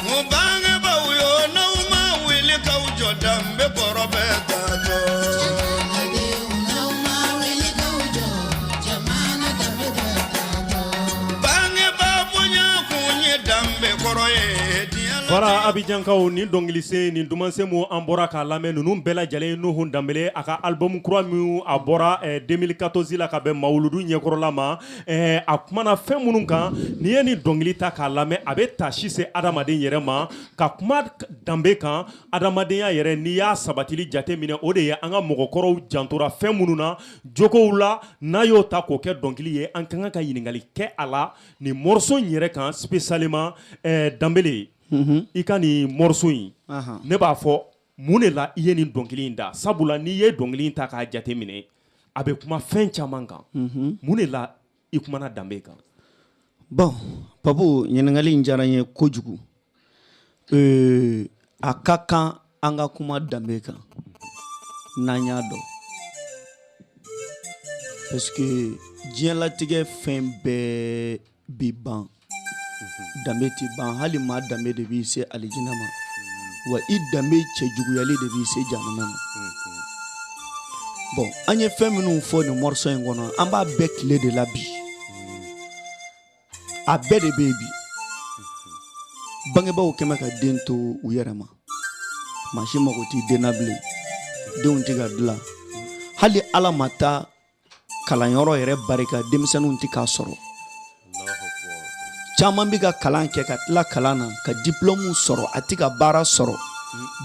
mo bange bauyo na uma wili ka ujo dambe korobeta to jamana de una uma wili ka ujo jamana dambe to bange babunya kunye dambe koroye. Voilà Abidjan kaw ni dongilise ni dumanse mu an bɔra k'a lamɛn ninnu bɛɛ lajɛlen Nuhu Danbele a ka album kura min a bɔra 2014 la ka bɛn Mawuludu ɲɛkɔrɔla ma a kumana fɛn minnu kan n'i ye ni dɔnkili ta k'a lamɛn a bɛ taasi se adamaden yɛrɛ ma ka kuma danbe kan adamadenya yɛrɛ n'i y'a sabatili jate minɛ o de ye an ka mɔgɔkɔrɔw jantora fɛn minnu na jogow la n'a y'o ta k'o kɛ dɔnkili ye an ka kan ka ɲininkali kɛ a la ni morceau in yɛrɛ kan spécialement Danbele I ka nin morceau in ne b'a fɔ mun de la I ye nin dɔnkili in da sabula n'i ye dɔnkili in ta k'a jate minɛ a bɛ kuma fɛn caman kan mun de la I kumana danbe kan. Bon Papu ɲininkali in diyara n ye kojugu a ka kan an ka kuma danbe kan n'an y'a dɔn parce que diɲɛlatigɛ fɛn bɛɛ bi ban danbe ti ban hali maa danbe de b'i se alijinɛ ma wa I danbe cɛjuguyali de b'i se jahanama ma bon an ye fɛn minnu fɔ nin morceau in kɔnɔ an b'a bɛɛ tile de la bi a bɛɛ de bɛ yen bi bangebaaw kɛmɛ ka den to u yɛrɛ ma maa si mago t'i den na bilen denw tɛ ka dilan hali Ala ma taa kalanyɔrɔ yɛrɛ barika denmisɛnninw tɛ k'a sɔrɔ caman bi ka kalan kɛ ka tila kalan na ka diplôme sɔrɔ a ti ka baara sɔrɔ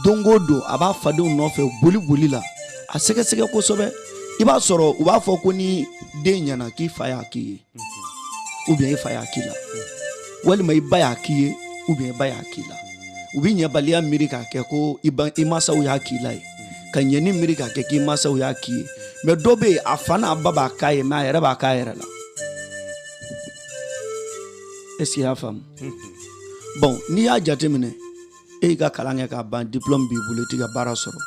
don o don a b'a fadenw nɔfɛ boli la a sɛgɛsɛgɛ kosɛbɛ I b'a sɔrɔ u b'a fɔ ko ni den ɲɛna k'i fa y'a k'i ye ou bien I fa y'a k'i la walima I ba y'a k'i ye ou bien I ba y'a k'i la u bi ɲɛbaliya miiri k'a kɛ ko I masaw y'a k'i la ye ka ɲɛni miiri k'a kɛ k'i masaw y'a k'i ye mais dɔ bɛ yen a fa n'a ba b'a k'a ye mais a yɛrɛ b'a k'a yɛrɛ la. Est-ce qu'il y a femme? Bon, n'i y'a jateminɛ e ka kalan kɛ k'a ban diplôme b'i bolo I tɛ ka baara sɔrɔ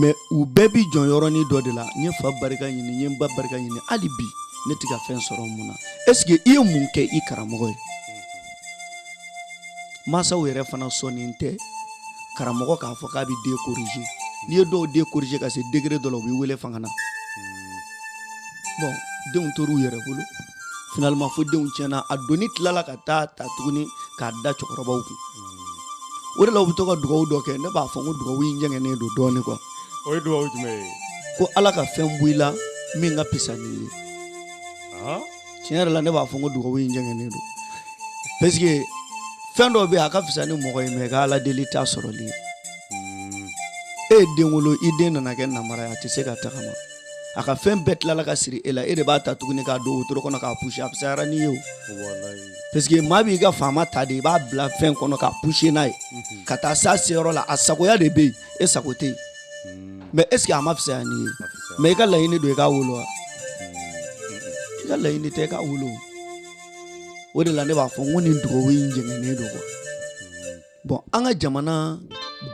mais u bɛɛ bi jɔn yɔrɔnin dɔ de la n ye fa barika ɲini n ye n ba barika ɲini hali bi ne tɛ ka fɛn sɔrɔ mun na est-ce que I ye mun kɛ I karamɔgɔ ye masaw yɛrɛ fana sɔnnen tɛ karamɔgɔ k'a fɔ k'a bɛ den corriger n'i ye dɔw den corriger ka se degré dɔ la u b'i wele fanga na bon denw tor'u yɛrɛ bolo finalement fo denw tiɲɛna a doni tilala ka taa ta tuguni k'a da cɛkɔrɔbaw kun o de la u bɛ to ka dugawu dɔ kɛ ne b'a fɔ ko dugawu in jɛngɛnnen don dɔɔnin quoi o ye dugawu jumɛn ye ko Ala ka fɛn bɔ I la min ka fisa n'i ye tiɲɛ yɛrɛ la ne b'a fɔ ko dugawu in jɛngɛnnen don parce que fɛn dɔw bɛ yen a ka fisa ni mɔgɔ ye mais ka Ala deli t'a sɔrɔli ye e ye den wolo I den nana kɛ namara ye a tɛ se ka tagama a ka fɛn bɛɛ tilala ka siri e la e de b'a ta tuguni k'a don wotoro kɔnɔ k'a pushe a fisayara n'i ye o parce que maa b'i ka faama ta de I b'a bila fɛn kɔnɔ k'a pushe n'a ye ka taa s'a seyɔrɔ la a sagoya de bɛ yen e sago tɛ yen mais est ce que a ma fisaya n'i ye mais I ka laɲini don I k'a wolo wa I ka laɲini tɛ I k'a wolo o de la ne b'a fɔ n ko nin dugawu in jɛngɛnnen don quoi bon an ka jamana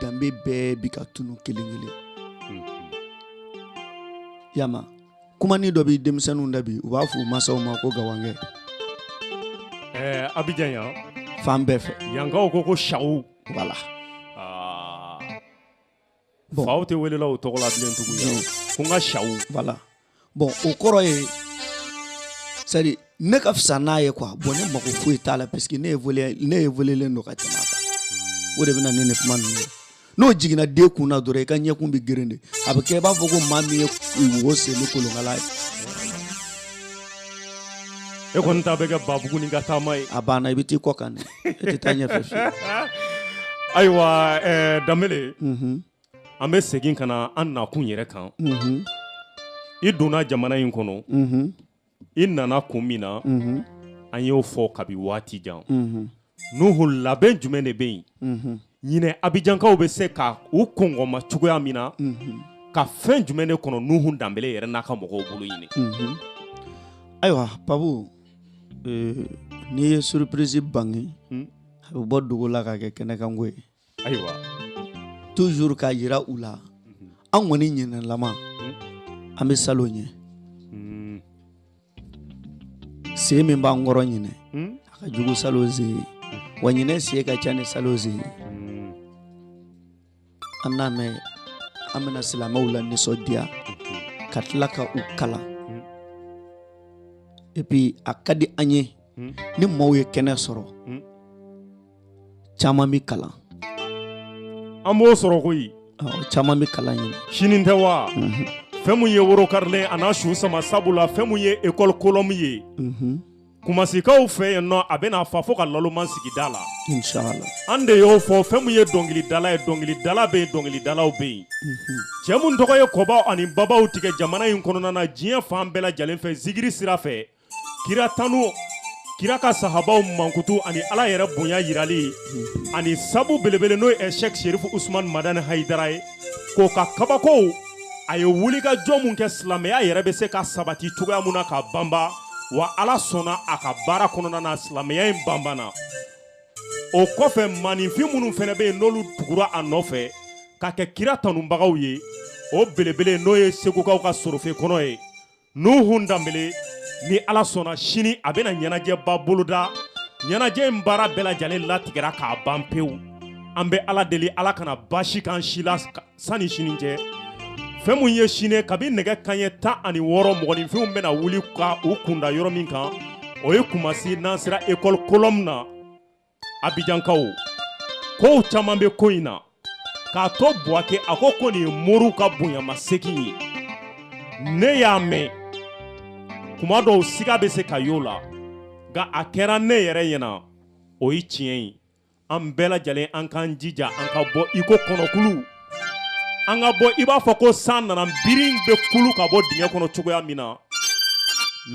danbe bɛɛ bi ka tunu kelen kelen yama kumani dɔ bi denmisɛnninw da bi u b'a fɔ u masaw ma ko gawankɛ Abidjan yan fan bɛɛ fɛ yankaw ko sawu voilà bon faw tɛ welela o tɔgɔ la bilen tugun ko n ka sawu voilà bon o kɔrɔ ye c'est à dire ne ka fisa n'a ye quoi bon ne mako foyi t'a la parce que ne évolué no ka tɛmɛ a kan o de bɛna ne ni kuma ninnu n'o jiginna den kun na dɔrɔn i ka ɲɛkun bɛ geren de a bɛ kɛ i b'a fɔ ko maa min ye wo sen ni kolonkala ye e kɔni ta bɛ kɛ babugu ni ka taama ye a banna i bɛ t'i kɔ kan dɛ i tɛ taa ɲɛfɛ fiyewu ayiwa Danbele an bɛ segin ka na an nakun yɛrɛ kan i donna jamana in kɔnɔ i nana kun min na an y'o fɔ kabi waati jan Nuhu labɛn jumɛn de bɛ yen ɲinɛ Abijankaw bɛ se ka u kɔngɔma cogoya min na ka fɛn jumɛn de kɔnɔ Nuhu Danbele yɛrɛ n'a ka mɔgɔw bolo ɲini ayiwa Pabu n'i ye surprise bange a bɛ bɔ dogo la ka kɛ kɛnɛkanko ye ayiwa toujours k'a jira u la an kɔni ɲinɛlama an bɛ salon ɲɛ sen min b'an kɔrɔ ɲinɛ a ka jugu salon sen ye wa ɲinɛ sen ka ca ni salon sen ye an n'a mɛn an bɛna silamɛw la nisɔndiya ka tila ka u kala et puis a ka di an ye ni maaw ye kɛnɛ sɔrɔ caman bɛ kalan an b'o sɔrɔ koyi caman bɛ kalan ɲini sini tɛ wa fɛn mun ye woro karilen a n'a su sama sabula fɛn mun ye école kolɔmu ye kumasikaw fɛ yen nɔ a bɛna fa fo ka laloman sigida la inshallah an de y'o fɔ fɛn mun ye dɔnkilidala ye dɔnkilidala bɛ yen dɔnkilidalaw bɛ yen cɛ mun tɔgɔ ye kɔbaw ani babaw tigɛ jamana in kɔnɔna na diɲɛ fan bɛɛ lajɛlen fɛ zigiri sira fɛ kira tanu kira ka sahabaw mankutu ani ala yɛrɛ bonya yirali ani sabu belebele n'o ye Sheikh Sherifu Usman Madani Haidara ye k'o ka kabakow a ye wulikajɔ mun kɛ silamɛya yɛrɛ bɛ se ka sabati cogoya mun na ka banba wa ala sɔnna a ka baara kɔnɔna na silamɛya in banbana o kɔfɛ maninfin minnu fɛnɛ bɛ yen n'olu tugura a nɔfɛ ka kɛ kira tanubagaw ye o belebele n'o ye segukaw ka sorofe kɔnɔ ye Nuhu Danbele ni ala sɔnna sini a bɛna ɲɛnajɛba boloda ɲɛnajɛ in baara bɛɛ lajɛlen latigɛra k'a ban pewu an bɛ ala deli ala kana baasi kan si la sani sini cɛ fɛn mun ye sini kabi nɛgɛ kanɲɛ 16 mɔgɔninfinw bɛna wuli ka u kunda yɔrɔ min kan o ye Kumasi n'an sera école kolɔmu na Abijankaw kow caman bɛ ko in na k'a to Buwake a ko nin ye moriw ka bonyamasegin ye ne y'a mɛn kuma dɔw siga bɛ se ka y'o la nka a kɛra ne yɛrɛ ɲɛna o ye tiɲɛ ye an bɛɛ lajɛlen an k'an jija an ka bɔ i ko kɔnɔkulu an ka bɔ i b'a fɔ ko san nana biri bɛ kulu ka bɔ dingɛ kɔnɔ cogoya min na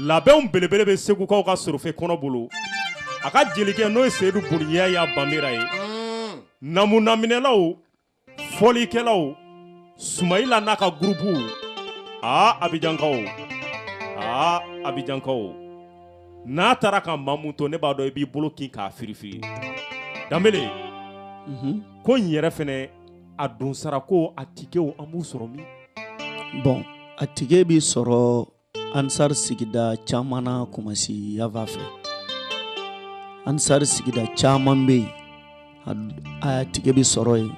labɛnw belebele bɛ segukaw ka sorofe kɔnɔ bolo a ka jelikɛ n'o ye Seyidu Boniya y'a banbera ye namunaminɛlaw fɔlikɛlaw Sumayila n'a ka gurupu Abijankaw n'a taara ka maa mun to ne b'a dɔn i b'i bolo kin k'a firifiri Danbele ko n yɛrɛ fɛnɛ a don sara ko a tigew an b'u sɔrɔ min bon a tige b'i sɔrɔ Ansar sigida caman na Kumasi yafa fɛ Ansar sigida caman bɛ yen a tige b'i sɔrɔ yen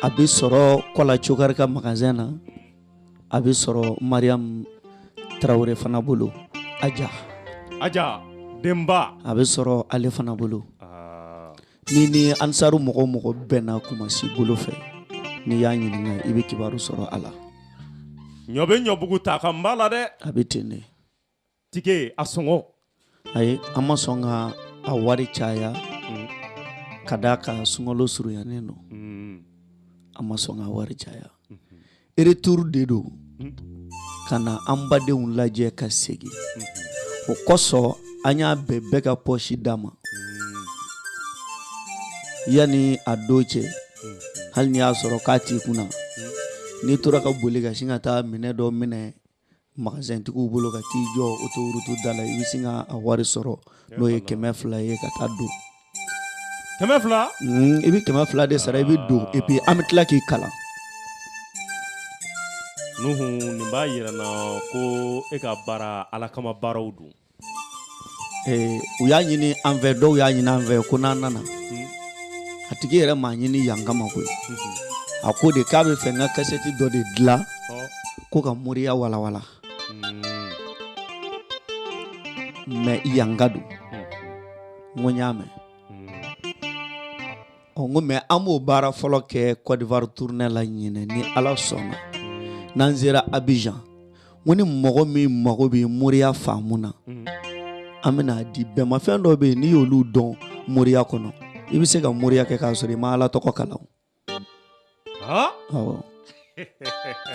a bɛ sɔrɔ Kɔla Cokari ka magasin na a bɛ sɔrɔ Mariam Tarawele fana bolo Aja Demba a bɛ sɔrɔ ale fana bolo ni Ansaru mɔgɔ bɛnna Kumasi bolo fɛ n'i y'a ɲininka i bɛ kibaru sɔrɔ a la ɲɔ bɛ ɲɔbugu ta ka n b'a la dɛ a bɛ ten de tike a sɔngɔ ayi an ma sɔn ka a wari caya ka d'a kan sunkalo surunyalen don an ma sɔn ka wari caya retour de don ka na an badenw lajɛ ka segin o kosɔn an y'a bɛɛ ka pɔsi d'a ma yani a don cɛ hali ni y'a sɔrɔ k'a t'i kunna n'i tora ka boli ka sin ka taa minɛ dɔ minɛ magasintigiw bolo ka t'i jɔ autoroute da la i bɛ sin ka a wari sɔrɔ n'o ye 200 ye ka taa don 200 i bɛ 200 de sara i bɛ don et puis an bɛ tila k'i kalan Nuhu nin b'a yira na ko e ka baara ala kama baaraw don u y'a ɲini an fɛ dɔw y'a ɲini an fɛ ko n'an nana a tigi yɛrɛ m'a ɲini yan kama koyi a ko de k'a bɛ fɛ n ka kasɛti dɔ de dilan ko ka moriya walawala mais yangadu ngonyame ongo mais amo bara folo ke Côte d'Ivoire tourner la nyine ni ala sona nanzira Abidjan woni mogo mi mogo bi Moriya famuna amena di be ma fen do be ni yolu don Moriya kono ibi se ka Moriya ke ka sori ma ala to ko kala ha awo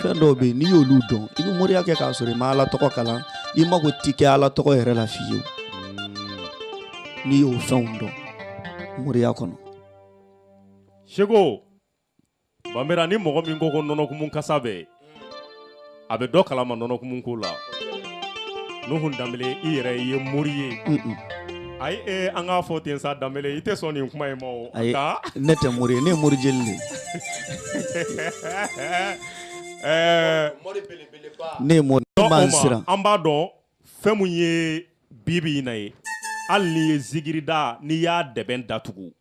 fen do be ni yolu don ibi Moriya ke ka sori ma ala to ko kala i mago tike ala to ko yere la fiyo ni yo fen do Moriya kono Shego bambera ni mogo min ko nono kumun kasabe abe do kalama nono kumun ko la no hun damele ire ye moriye ay an ga foten sa damele ite so ni kuma e mo ka nete moriye ne mori jelle mori bele ba ne mo mansira amba do femu ye bibi na ye al ni ye zigirida ni ya deben datugu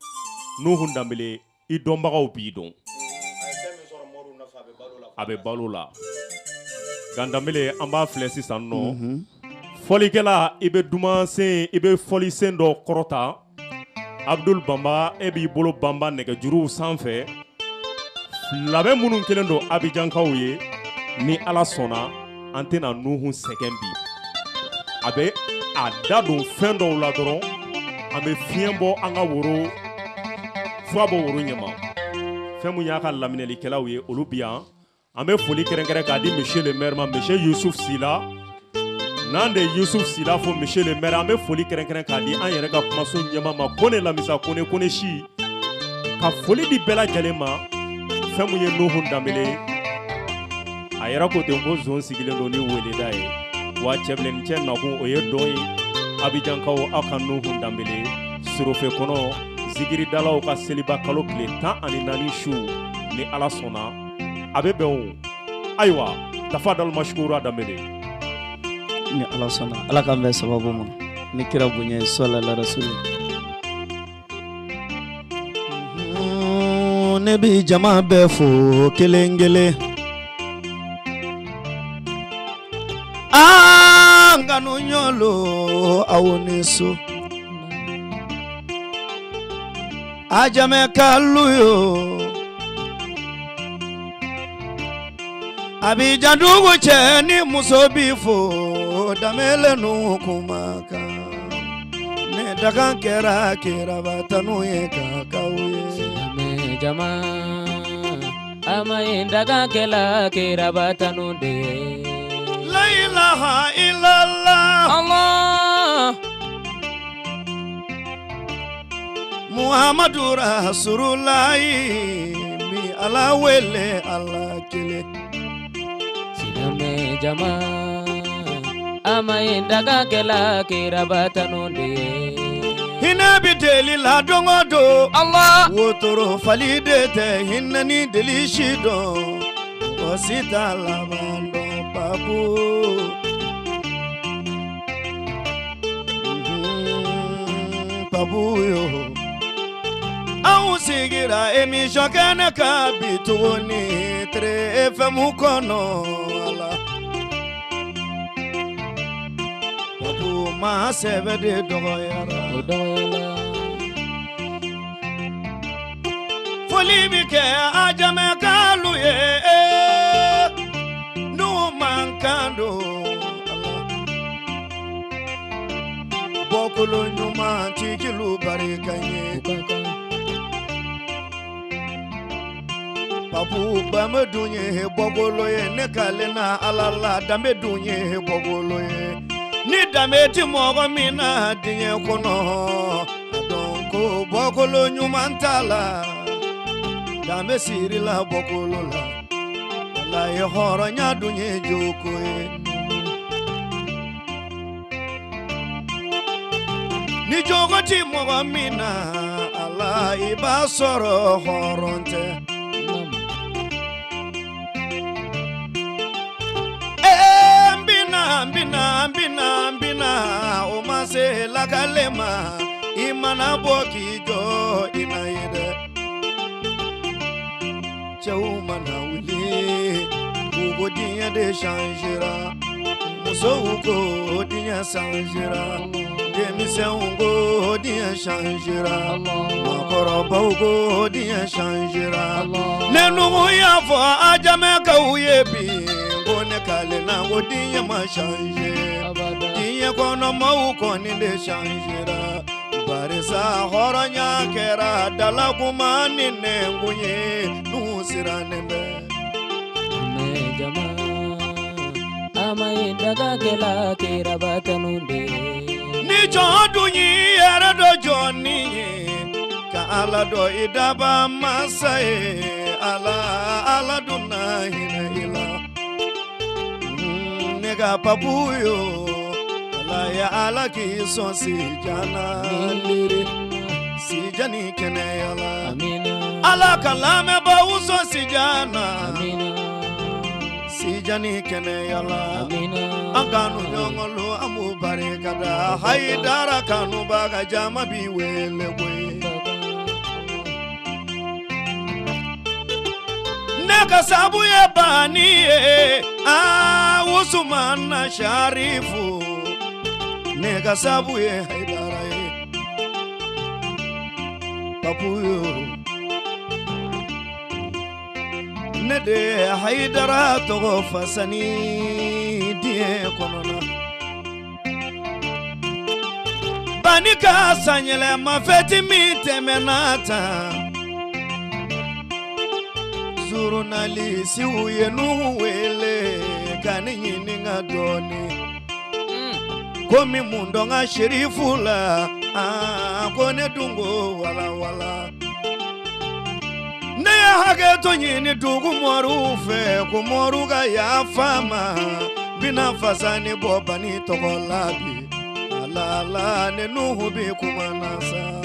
no hun damele i dɔnbagaw b'i dɔn a bɛ balo la gandamele an b'a filɛ sisan nɔ fɔlikɛla i bɛ dumansen i bɛ fɔlisen dɔ kɔrɔta Abdul Bamba e b'i bolo bamba nɛgɛjuruw sanfɛ labɛn minnu kelen don Abijankaw ye ni Ala sɔnna an tɛna Nuhu sɛgɛn bi a bɛ a da don fɛn dɔw la dɔrɔn an bɛ fiɲɛ bɔ an ka woro Fabo woro ɲɛma fɛn mun y'a ka laminɛlikɛlaw ye olu bi yan an bɛ foli kɛrɛnkɛrɛn k'a di monsieur le maire ma monsieur Youssouf Sila n'an de Youssouf Sila fo monsieur le maire an bɛ foli kɛrɛnkɛrɛn k'a di an yɛrɛ ka kumaso ɲɛma ma Kone Lamisa Kone si ka foli di bɛɛ lajɛlen ma fɛn mun ye Nuhu Danbele a yɛrɛ ko ten ko zon sigilen don ni weleda ye wa cɛbilencɛ nakun o ye dɔn ye Abijankaw aw ka Nuhu Danbele Sorofe kɔnɔ Zigiridalaw ka seliba kalo tile 14 su ni Ala sɔnna a bɛ bɛn o ayiwa tafadal mashkura Danbele ni Ala sɔnna Ala k'an bɛn sababu ma ni kira bonya sallallahu alaihi wasallam ne bi jama bɛɛ fo kelen kelen an kanu ɲɔlo aw ni so ajame kaluyo Abidjan dugu cɛ ni muso bi fo damele nu kumaka ne daga kɛra kirabatanu ye kakaw ye jama ama ye daga kɛla kirabatanu de la ilaha illallah Allah Muhammadu Rasulullah mi ala wele ala kele Sidame jama ama indaga kela kirabatanu de Hina bi deli la dongo do Allah wotoro falide te hinna ni deli shido wasita la bando babu babu yo Awu sigira emission kana ka bituni tre FM kono ala Babu ma sebe de doyara Foli bi ke ajame kalu ye no mankando ala Bokolo nyuma tikilu barikanye Papu bame dunye bogolo ye ne kalena alala dambe dunye bogolo ye ni dambe ti mogo mina dinye kono donko bogolo nyumantala dambe sirila bogolo la la ye horonya dunye joko ye ni jogo ti mogo mina ala iba soro horonte Mbina o mase la kalema imana boki jo inaide chau mana wuli ugo dinya de changera Musouko dia sanjira Demisengo dia sanjira Makorobo dia sanjira Nenu ya fo ajameka uyebi Ngone kale na dia ma sanjira Dia kono mauko ni de sanjira Barisa horanya kera dala kumani nenguye nusira nembe Me jama Amaye daga kela kera batanunde Ni jodunyi era do joni Ka ala do idaba masae Ala duna hina ila Nega papuyo Ala ya ala ki son si jana liri Si jani kene ala Amina Ala kalame ba uso si jana Amina Si jani kene yala Amina Anganu nyongolo amu barikada Haidara kanu baga jama biwele we Neka sabu ye bani Usumana Sharifu Neka sabu ye Haidara Papuyo Nede Haidara togo fasani die konona Banika sanyele mafeti mitemenata Zurunali siuye nuwele kani nyininga doni Komi mundonga shirifula kone dungo wala wala Naya hage to nyini dugu moru fe kumoru ga ya fama Bina fasani boba ni toko labi Alala ne nuhu bi kumana sala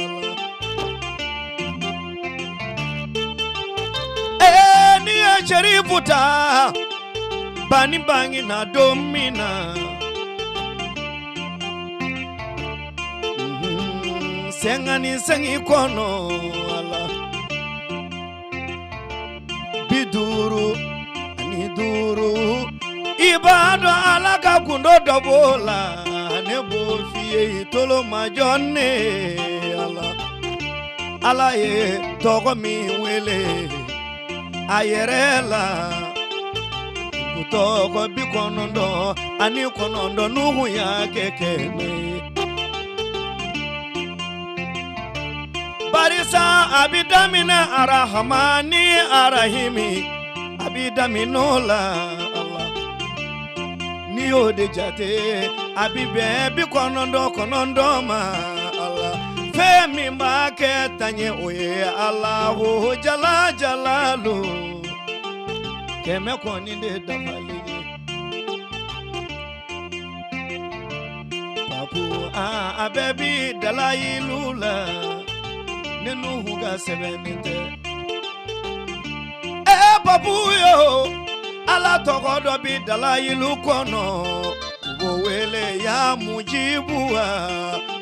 Niya sharifuta Bani bangi na domina Sengani sengi kono ala Biduru ani duru Ibado alaka kundo dobola Nebo fiye itolo majone Ala ye togo mi wele Ayerela Kutogo bikonondo Ani konondo nuhu ya kekene Barisa abidamina arahamani arahimi Abidaminola Allah Niyo de jate Abibe bikonondo ma Allah Femi make tanye oye Allahu jala jalalu Keme koni de damali Papu abebi dalailula Nenu huga sebenite Papu yo Ala togodo bi dalailu kono Uwele ya mujibua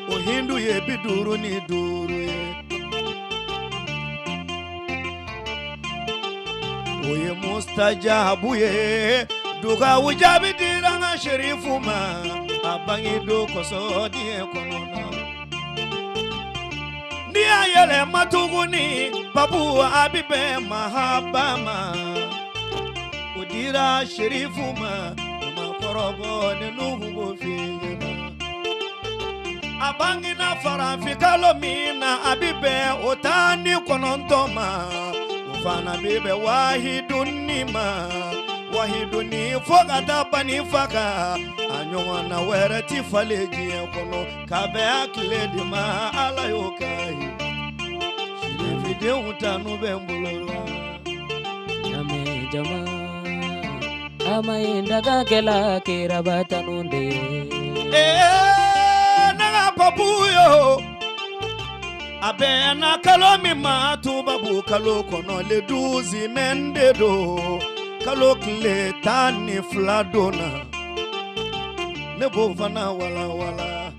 Uhindu ye biduru ni duru ye Oye mustajabu ye Duga ujabi diranga sherifu ma Abangi do koso diye konona Niya yele matuguni Babu abibe mahabama Udira sherifu ma Umakorobo nenuhu bofiyema Abangi na farafika lomina abibe Otani konontoma Ufana bibe wahidunima Wahiduni foga dabani faka Anyongana were tifaleji kono Kabe akledi ma ala yokai Shirifide utanu bembulola Name jama Amaye daga kela kera batanunde Naga papuyo Abe na kalomi matu babu kalo kono le duzi mendedo Kalo kle tani fladona Nebo vana wala wala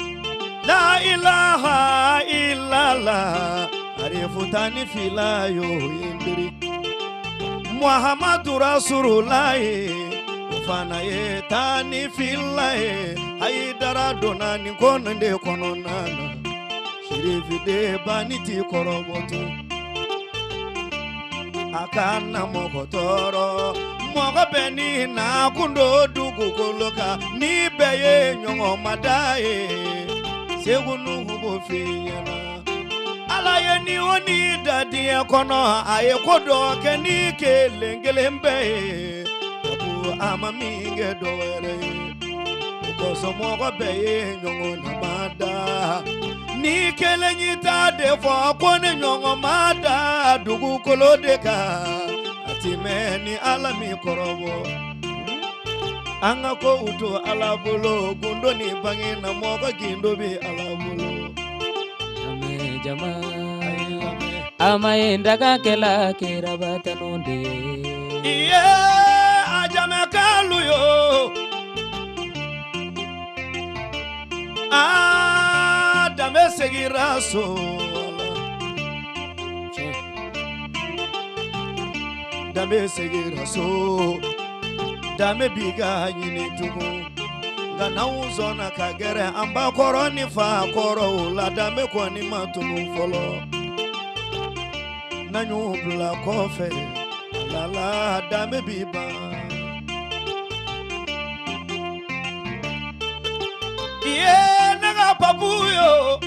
La ilaha illallah Arifu tani filayo indiri Muhammadu Rasulullah fana ye tani filla ye haidara dona ni konde kononana shirifi de baniti koroboto akana mokotoro mogo beni na kundo dugu koloka ni beye nyongo madaye segunu hubo fiyana alaye ni oni dadi kono aye kodo keni kelengelembe tabu amaminge doere koso mogo beye nyongo namada ni kelenyita defo kone nyongo mada dugu kolodeka atimeni alami korobo anga ko uto alabulo gundo ni bangi na mogo gindo bi alabulo ame jama amaenda kakela kirabata nonde iye ajame kaluyo dame segiraso dame segiraso dame biga nyini tumu ngana uzona kagere amba koroni fa koro la dame kwani matunu folo nanyu bla kofe la la dame biba iye naga papuyo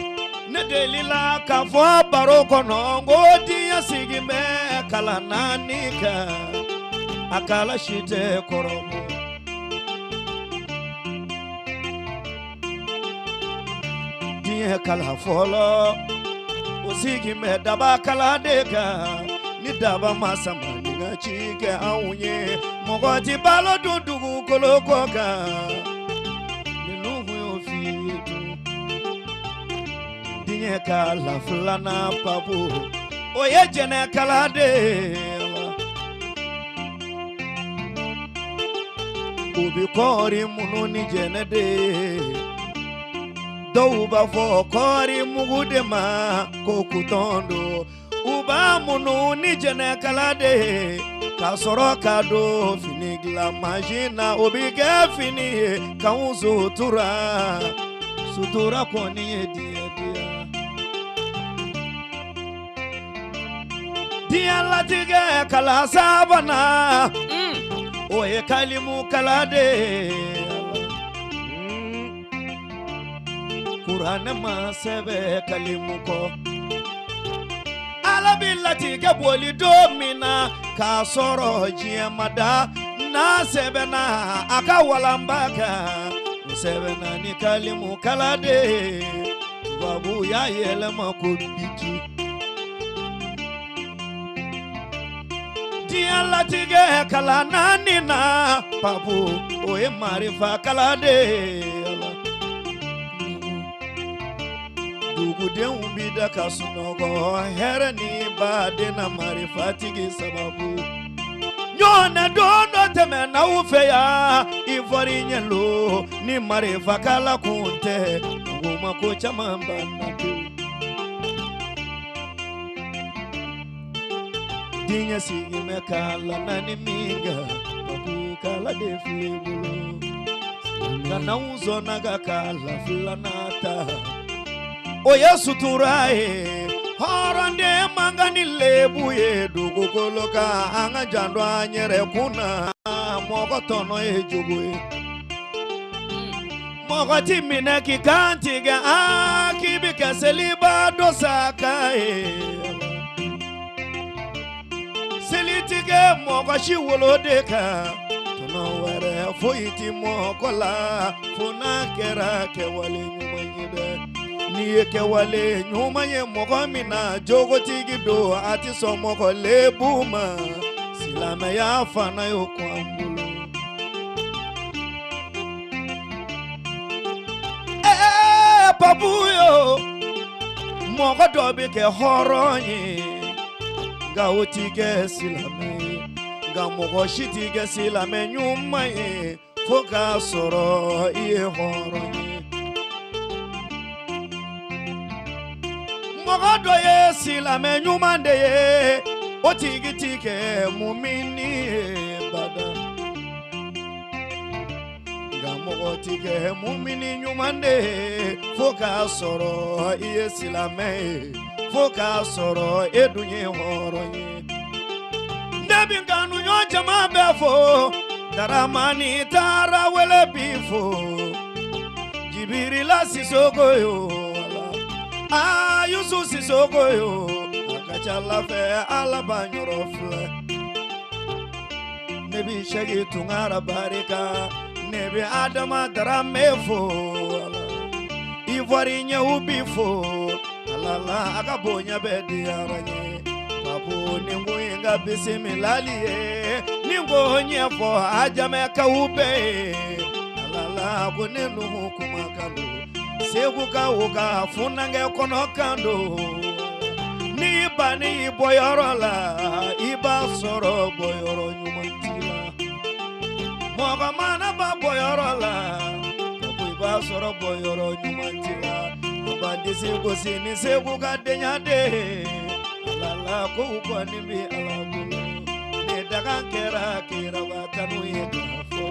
ne delila ka fo baro kono ngodi yasigime kala nanika akala shite koromo die kala folo usigime daba kala deka ni daba masama ni chike aunye mogoti balo dudugu kolokoka dinye kala fulana papu oye jene kala de ubi kori mununi jene de douba fo kori mugude ma kokutondo uba mununi jene kala de kasoro kado finigla majina ubi ge fini kauzo tura sutura koni dia dia latige kala sabana oye kalimu kalade Kurana ma sebe kalimu ko alabilatige boli domina kasoro jiemada na sebe na akawalambaka sebe na ni kalimu kalade babu ya yele makubiki dia latige kala nanina papu oye marifa kalade dugu de umbida kasunogo herani bade na marifa tigi sababu nyona dono teme na ufeya ivori nyelo ni marifa kala kunte nguma ko chamamba na dinya sigime kala nani minga papu kala de flebulo kana uzo naga kala flanata oya suturae horande mangani lebuye dugu koloka anga jando anyere kuna mogo tono ejugwe mogo timine kikantiga akibika seliba dosakae selitige mogo shiwolodeka tono were foiti mokola funa kera kewale nyumanyide niye kewale nyumanye mogo mina jogo tigido ati so mogo lebuma silame ya fana yokwambulo papuyo mogo dobi ke horonye ga otige silame ga mogo shitige silame nyumanye foka soro iye horonye mogo doye silame nyumande ye otige tike mumini bada karamɔgɔ ti kɛ mumini ɲuman de ye fo k'a sɔrɔ i ye silamɛ ye fo k'a sɔrɔ e dun ye hɔrɔn ye ne bi kanuɲɔ jama bɛɛ fo Daramani taara wele bi fo Jibirila Sisoko yo Yusu Sisoko yo a ka ca Ala fɛ Ala b'a ɲɔrɔ filɛ ne bi Sɛki Tunkara barika ne bi Adama Darame fo Ivoire ɲɛw bi fo Alala a ka bonya bɛ diyara n ye Babu ni ko in ka bisimilali ye ni ko ɲɛfɔ a jamɛkaw bɛɛ ye Alala ko ne nuhu kuma kan do Segu ka o ka funangɛ kɔnɔ kan do ni bani i bɔyɔrɔ la i b'a sɔrɔ bɔyɔrɔ ɲuman t'i la mɔgɔ mana ba bɔyɔrɔ la i b'a sɔrɔ bɔyɔrɔ ɲuman t'i la a b'a disi gosi ni Segu ka denya de Alala ko u kɔni bi Ala bolo ne daga kɛra kiraba kanu ye k'a fɔ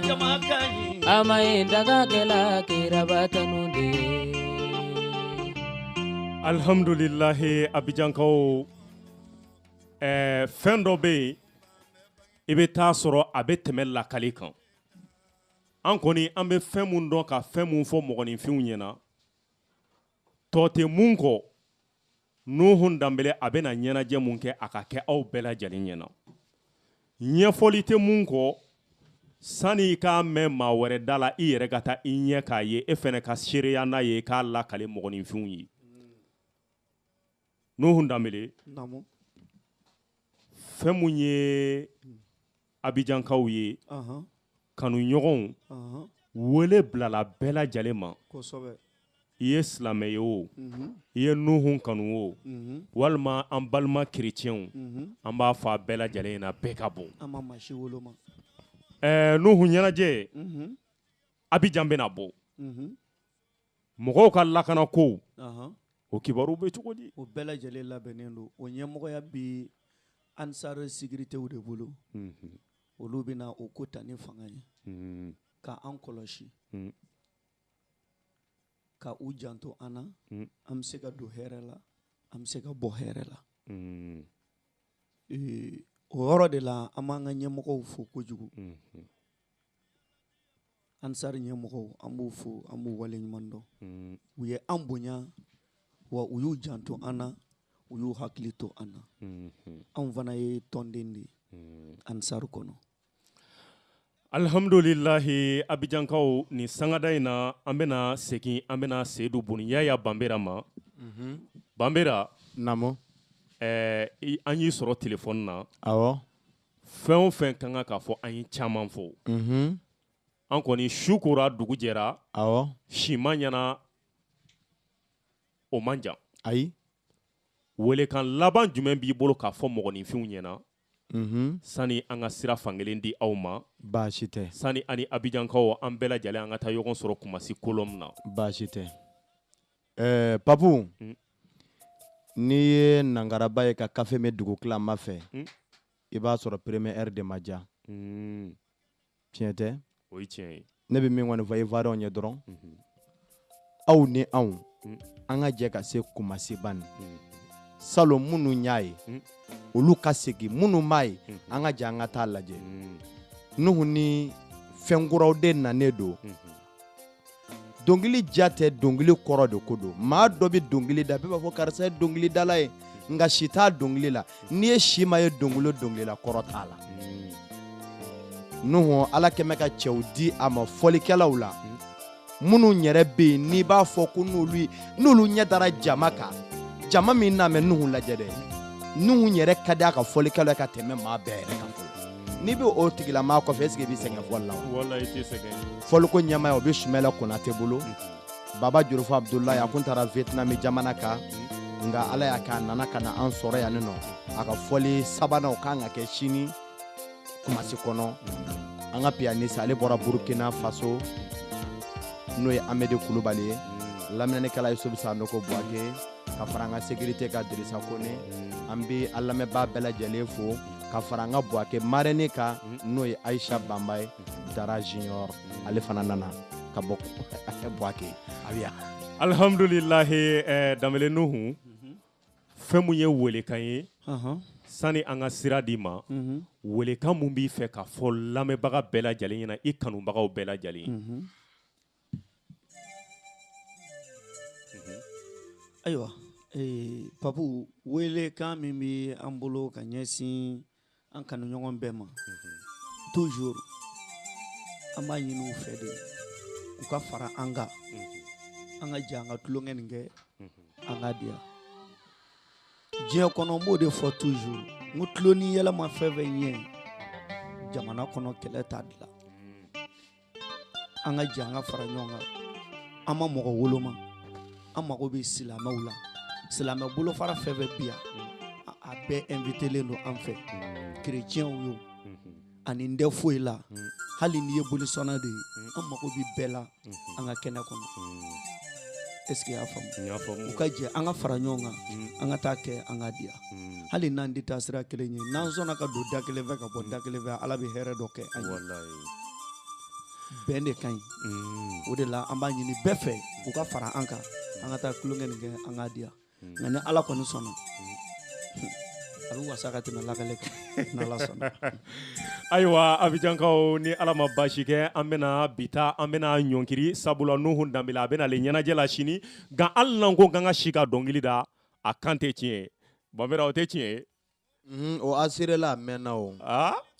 jama kaɲi ama ye daga kɛla kiraba kanu de alhamdulillahi abijankaw fɛn dɔ bɛ yen i bɛ taa sɔrɔ a bɛ tɛmɛ lakali kan an kɔni an bɛ fɛn mun dɔn ka fɛn mun fɔ mɔgɔninfinw ɲɛna tɔ tɛ mun kɔ Nuhu Danbɛlɛ a bɛna ɲɛnajɛ mun kɛ a ka kɛ aw bɛɛ lajɛlen ɲɛna ɲɛfɔli tɛ mun kɔ sani i k'a mɛn maa wɛrɛ da la i yɛrɛ ka taa i ɲɛ k'a ye e fɛnɛ ka seereya n'a ye k'a lakale mɔgɔninfinw ye Nuhu Danbɛlɛ fɛn mun ye abijankaw ye kanuɲɔgɔnw wele bilala bɛɛ lajɛlen ma i ye silamɛ ye o i ye Nuhu kanu o walima an balima kerecɛnw an b'a fɔ a bɛɛ lajɛlen na bɛɛ ka bon Nuhu ɲɛnajɛ Abijan bɛna bɔ mɔgɔw ka lakana ko o kibaru bɛ cogo di o bɛɛ lajɛlen labɛnnen don o ɲɛmɔgɔya bi Ansar sécuritéw de bolo olu bɛna o ko ta ni fanga ye ka an kɔlɔsi ka u janto an na an bɛ se ka don hɛrɛ la an bɛ se ka bɔ hɛrɛ la o yɔrɔ de la an b'an ka ɲɛmɔgɔw fo kojugu Ansar ɲɛmɔgɔw an b'u fo an b'u waleɲuman dɔn u ye an bonya wa u y'u janto an na u y'u hakili to an na anw fana ye tɔnden de Ansar kɔnɔ alhamdulillahi abijankaw ni sangada in na an bɛna segin an bɛna Seyidu Buniyaya Banbera ma Banbera namo an y'i sɔrɔ telefɔni na awɔ fɛn o fɛn kan k'a fɔ an ye caman fɔ an kɔni su kora dugu jɛra awɔ si ma ɲɛna o man jan ayi welekan laban jumɛn b'i bolo k'a fɔ mɔgɔninfinw ɲɛna sani an ka sira fankelen di aw ma baasi tɛ sani ani abijankaw an bɛɛ lajɛlen an ka taa ɲɔgɔn sɔrɔ Kumasi kolɔmu na baasi tɛ Papu n'i ye nangaraba ye ka kafe min dugu tilama fɛ i b'a sɔrɔ premier heure de ma ja tiɲɛ tɛ o ye tiɲɛ ye ne bɛ min kɔni fɔ Ivoirien ye dɔrɔn aw ni anw an ka jɛ ka se Kumasi bani salon minnu y'a ye olu ka segin minnu m'a ye an ka jɛ an ka taa lajɛ Nuhu ni fɛn kuraw de nanen don dɔnkili ja tɛ dɔnkili kɔrɔ de ko don maa dɔ bɛ dɔnkili da bɛɛ b'a fɔ karisa ye dɔnkilidala ye nka si t'a dɔnkili la n'i ye si ma ye dɔnkili la kɔrɔ t'a la Nuhu Ala kɛmɛ ka cɛw di a ma fɔlikɛlaw la minnu yɛrɛ bɛ yen n'i b'a fɔ ko n'olu ɲɛ dara jama kan jama min n'a mɛ Nuhu lajɛ dɛ Nuhu yɛrɛ ka di a ka fɔlikɛlaw ka tɛmɛ maa bɛɛ yɛrɛ kan fɔlɔ n'i bɛ o tigilamaa kɔfɛ est-ce que i bɛ sɛgɛn fɔli la wa wallahi i tɛ sɛgɛn fɔliko ɲɛmaa o bɛ Sumɛla Konate bolo Baba Jurufo Abdulayi a kun taara Vietnam jamana kan nka Ala y'a kɛ a nana ka na an sɔrɔ yan nɔ a ka fɔli sabanan kan ka kɛ sini Kumasi kɔnɔ an ka pianiste ale bɔra Burkina Faso n'o ye Amedi Kulubali ye lamɛnnikɛla ye Sobisa Noko Buwake ka fara an ka sécurité ka Dirisa Kone an bɛ a lamɛnbaa bɛɛ lajɛlen fo ka fara an ka Buwake marraine kan n'o ye Aisha Bambaye Dara Junior ale fana nana ka bɔ Buwake abiya alhamdulilahi Danbɛlɛ Nuhu fɛn mun ye welekan ye sani an ka sira di ma welekan mun b'i fɛ ka fɔ lamɛnbaga bɛɛ lajɛlen ɲɛna i kanubagaw bɛɛ lajɛlen ayiwa Papu welekan min bɛ an bolo ka ɲɛsin an kanuɲɔgɔn bɛɛ ma toujours an b'a ɲini u fɛ de u ka fara an kan an ka jɛ an ka tulonkɛ nin kɛ an ka diya diɲɛ kɔnɔ n b'o de fɔ toujours n ko tulo ni yɛlɛma fɛn fɛn ɲɛ jamana kɔnɔ kɛlɛ t'a dilan an ka jɛ an ka fara ɲɔgɔn kan an ma mɔgɔ woloma an mago bɛ silamɛw la silamɛ bolofara fɛn fɛn bi yan a bɛɛ invitelen don an fɛ kerecɛnw ye ani n tɛ foyi la hali n'i ye bolisɔnna de ye an mago bɛ bɛɛ la an ka kɛnɛ kɔnɔ est-ce que y'a faamu u ka jɛ an ka fara ɲɔgɔn kan an ka taa kɛ an ka diya hali n'an tɛ taa sira kelen ye n'an sɔnna ka don da kelen fɛ ka bɔ da kelen fɛ Ala bɛ hɛrɛ dɔ kɛ an ye bɛn de ka ɲi o de la an b'a ɲini bɛɛ fɛ u ka fara an kan an ka taa tulonkɛ nin kɛ an ka diya nka ni Ala kɔni sɔnna a bɛ wasa ka tɛmɛ lakale kan n'Ala sɔnna ayiwa Abijankaw ni Ala ma baasi kɛ an bɛna bi taa an bɛna ɲɔnkiri sabula Nuhu Danbɛlɛ a bɛna ale ɲɛnajɛ la sini nka hali n'an ko k'an ka si ka dɔnkili da a kan tɛ tiɲɛ Banbɛra o tɛ tiɲɛ o assuré la a mɛnna o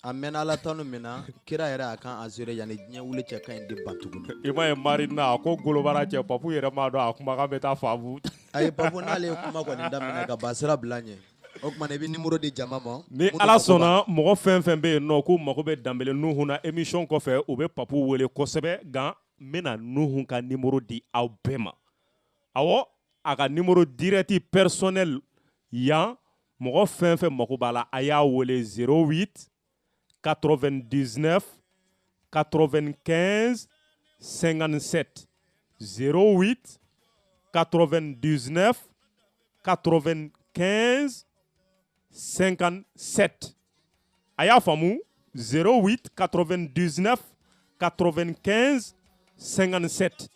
a mɛnna Ala tanu min na kira yɛrɛ a kan assuré yanni diɲɛ wuli cɛ ka ɲi de ban tuguni i m'a ye Marina a ko golobara cɛ Papu yɛrɛ m'a dɔn a kumakan bɛ taa faamu ayi Papu n'ale ye kuma kɔni daminɛ ka ban sira bila ɲɛ o tuma i bɛ numéro di jama ma ni Ala sɔnna mɔgɔ fɛn fɛn bɛ yen nɔ k'u mago bɛ Danbɛlɛ Nuhu na émission kɔfɛ u bɛ Papu wele kosɛbɛ nka n bɛna Nuhu ka numéro di aw bɛɛ ma awɔ a ka numéro direct personnel yan mɔgɔ fɛn fɛn mago b'a la a y'a wele 08 99 95 57 08 99 95 57 a y'a faamu 08 99 95 57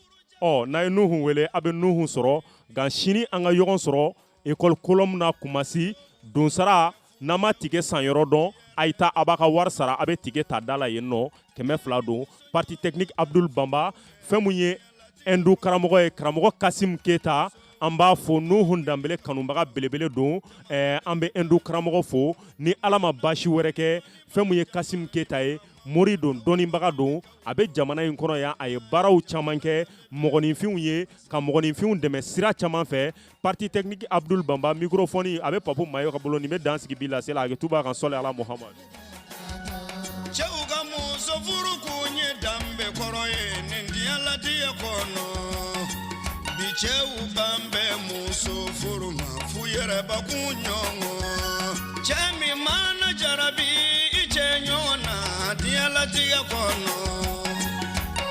n'a ye Nuhu wele a bɛ Nuhu sɔrɔ nka sini an ka ɲɔgɔn sɔrɔ école Kolɔmu na Kumasi donsara n'a ma tigɛ san yɔrɔ dɔn a ye taa a b'a ka wari sara a bɛ tigɛ ta da la yen nɔ 200 don parti technique Abdul Bamba fɛn mun ye Hindu karamɔgɔ ye karamɔgɔ Kasim Keyita an b'a fɔ Nuhu Danbɛlɛ kanubaga belebele don an bɛ Hindu karamɔgɔ fo ni Ala ma baasi wɛrɛ kɛ fɛn mun ye Kasim Keyita ye mori don dɔnnibaga don a bɛ jamana in kɔnɔ yan a ye baaraw caman kɛ mɔgɔninfinw ye ka mɔgɔninfinw dɛmɛ sira caman fɛ parti technique Abdul Bamba microphone a bɛ Papu Mayo ka bolo nin bɛ dan sigi bi la se la a kɛ tuba kan sɔli Ala Muhammad cɛw ka muso furu kun ye danbe kɔrɔ ye nin diɲɛ latigɛ kɔnɔ bi cɛw ban bɛ muso furu ma f'u yɛrɛ bakun ɲɔgɔn cɛ min mana jarabi i cɛ ɲɔgɔn na diɲɛ latigɛ kɔnɔ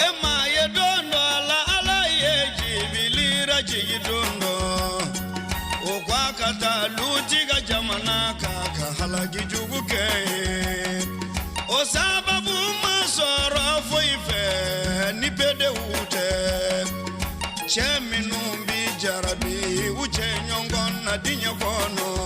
e maa ye don dɔ la Ala ye jibilira jigi don dɔ o ko a ka taa Luti ka jamana kan ka halaki jugu kɛ ye o sababu ma sɔrɔ foyi fɛ ni pedewu tɛ cɛ minnu bi jarabi u cɛ ɲɔgɔn na diɲɛ kɔnɔ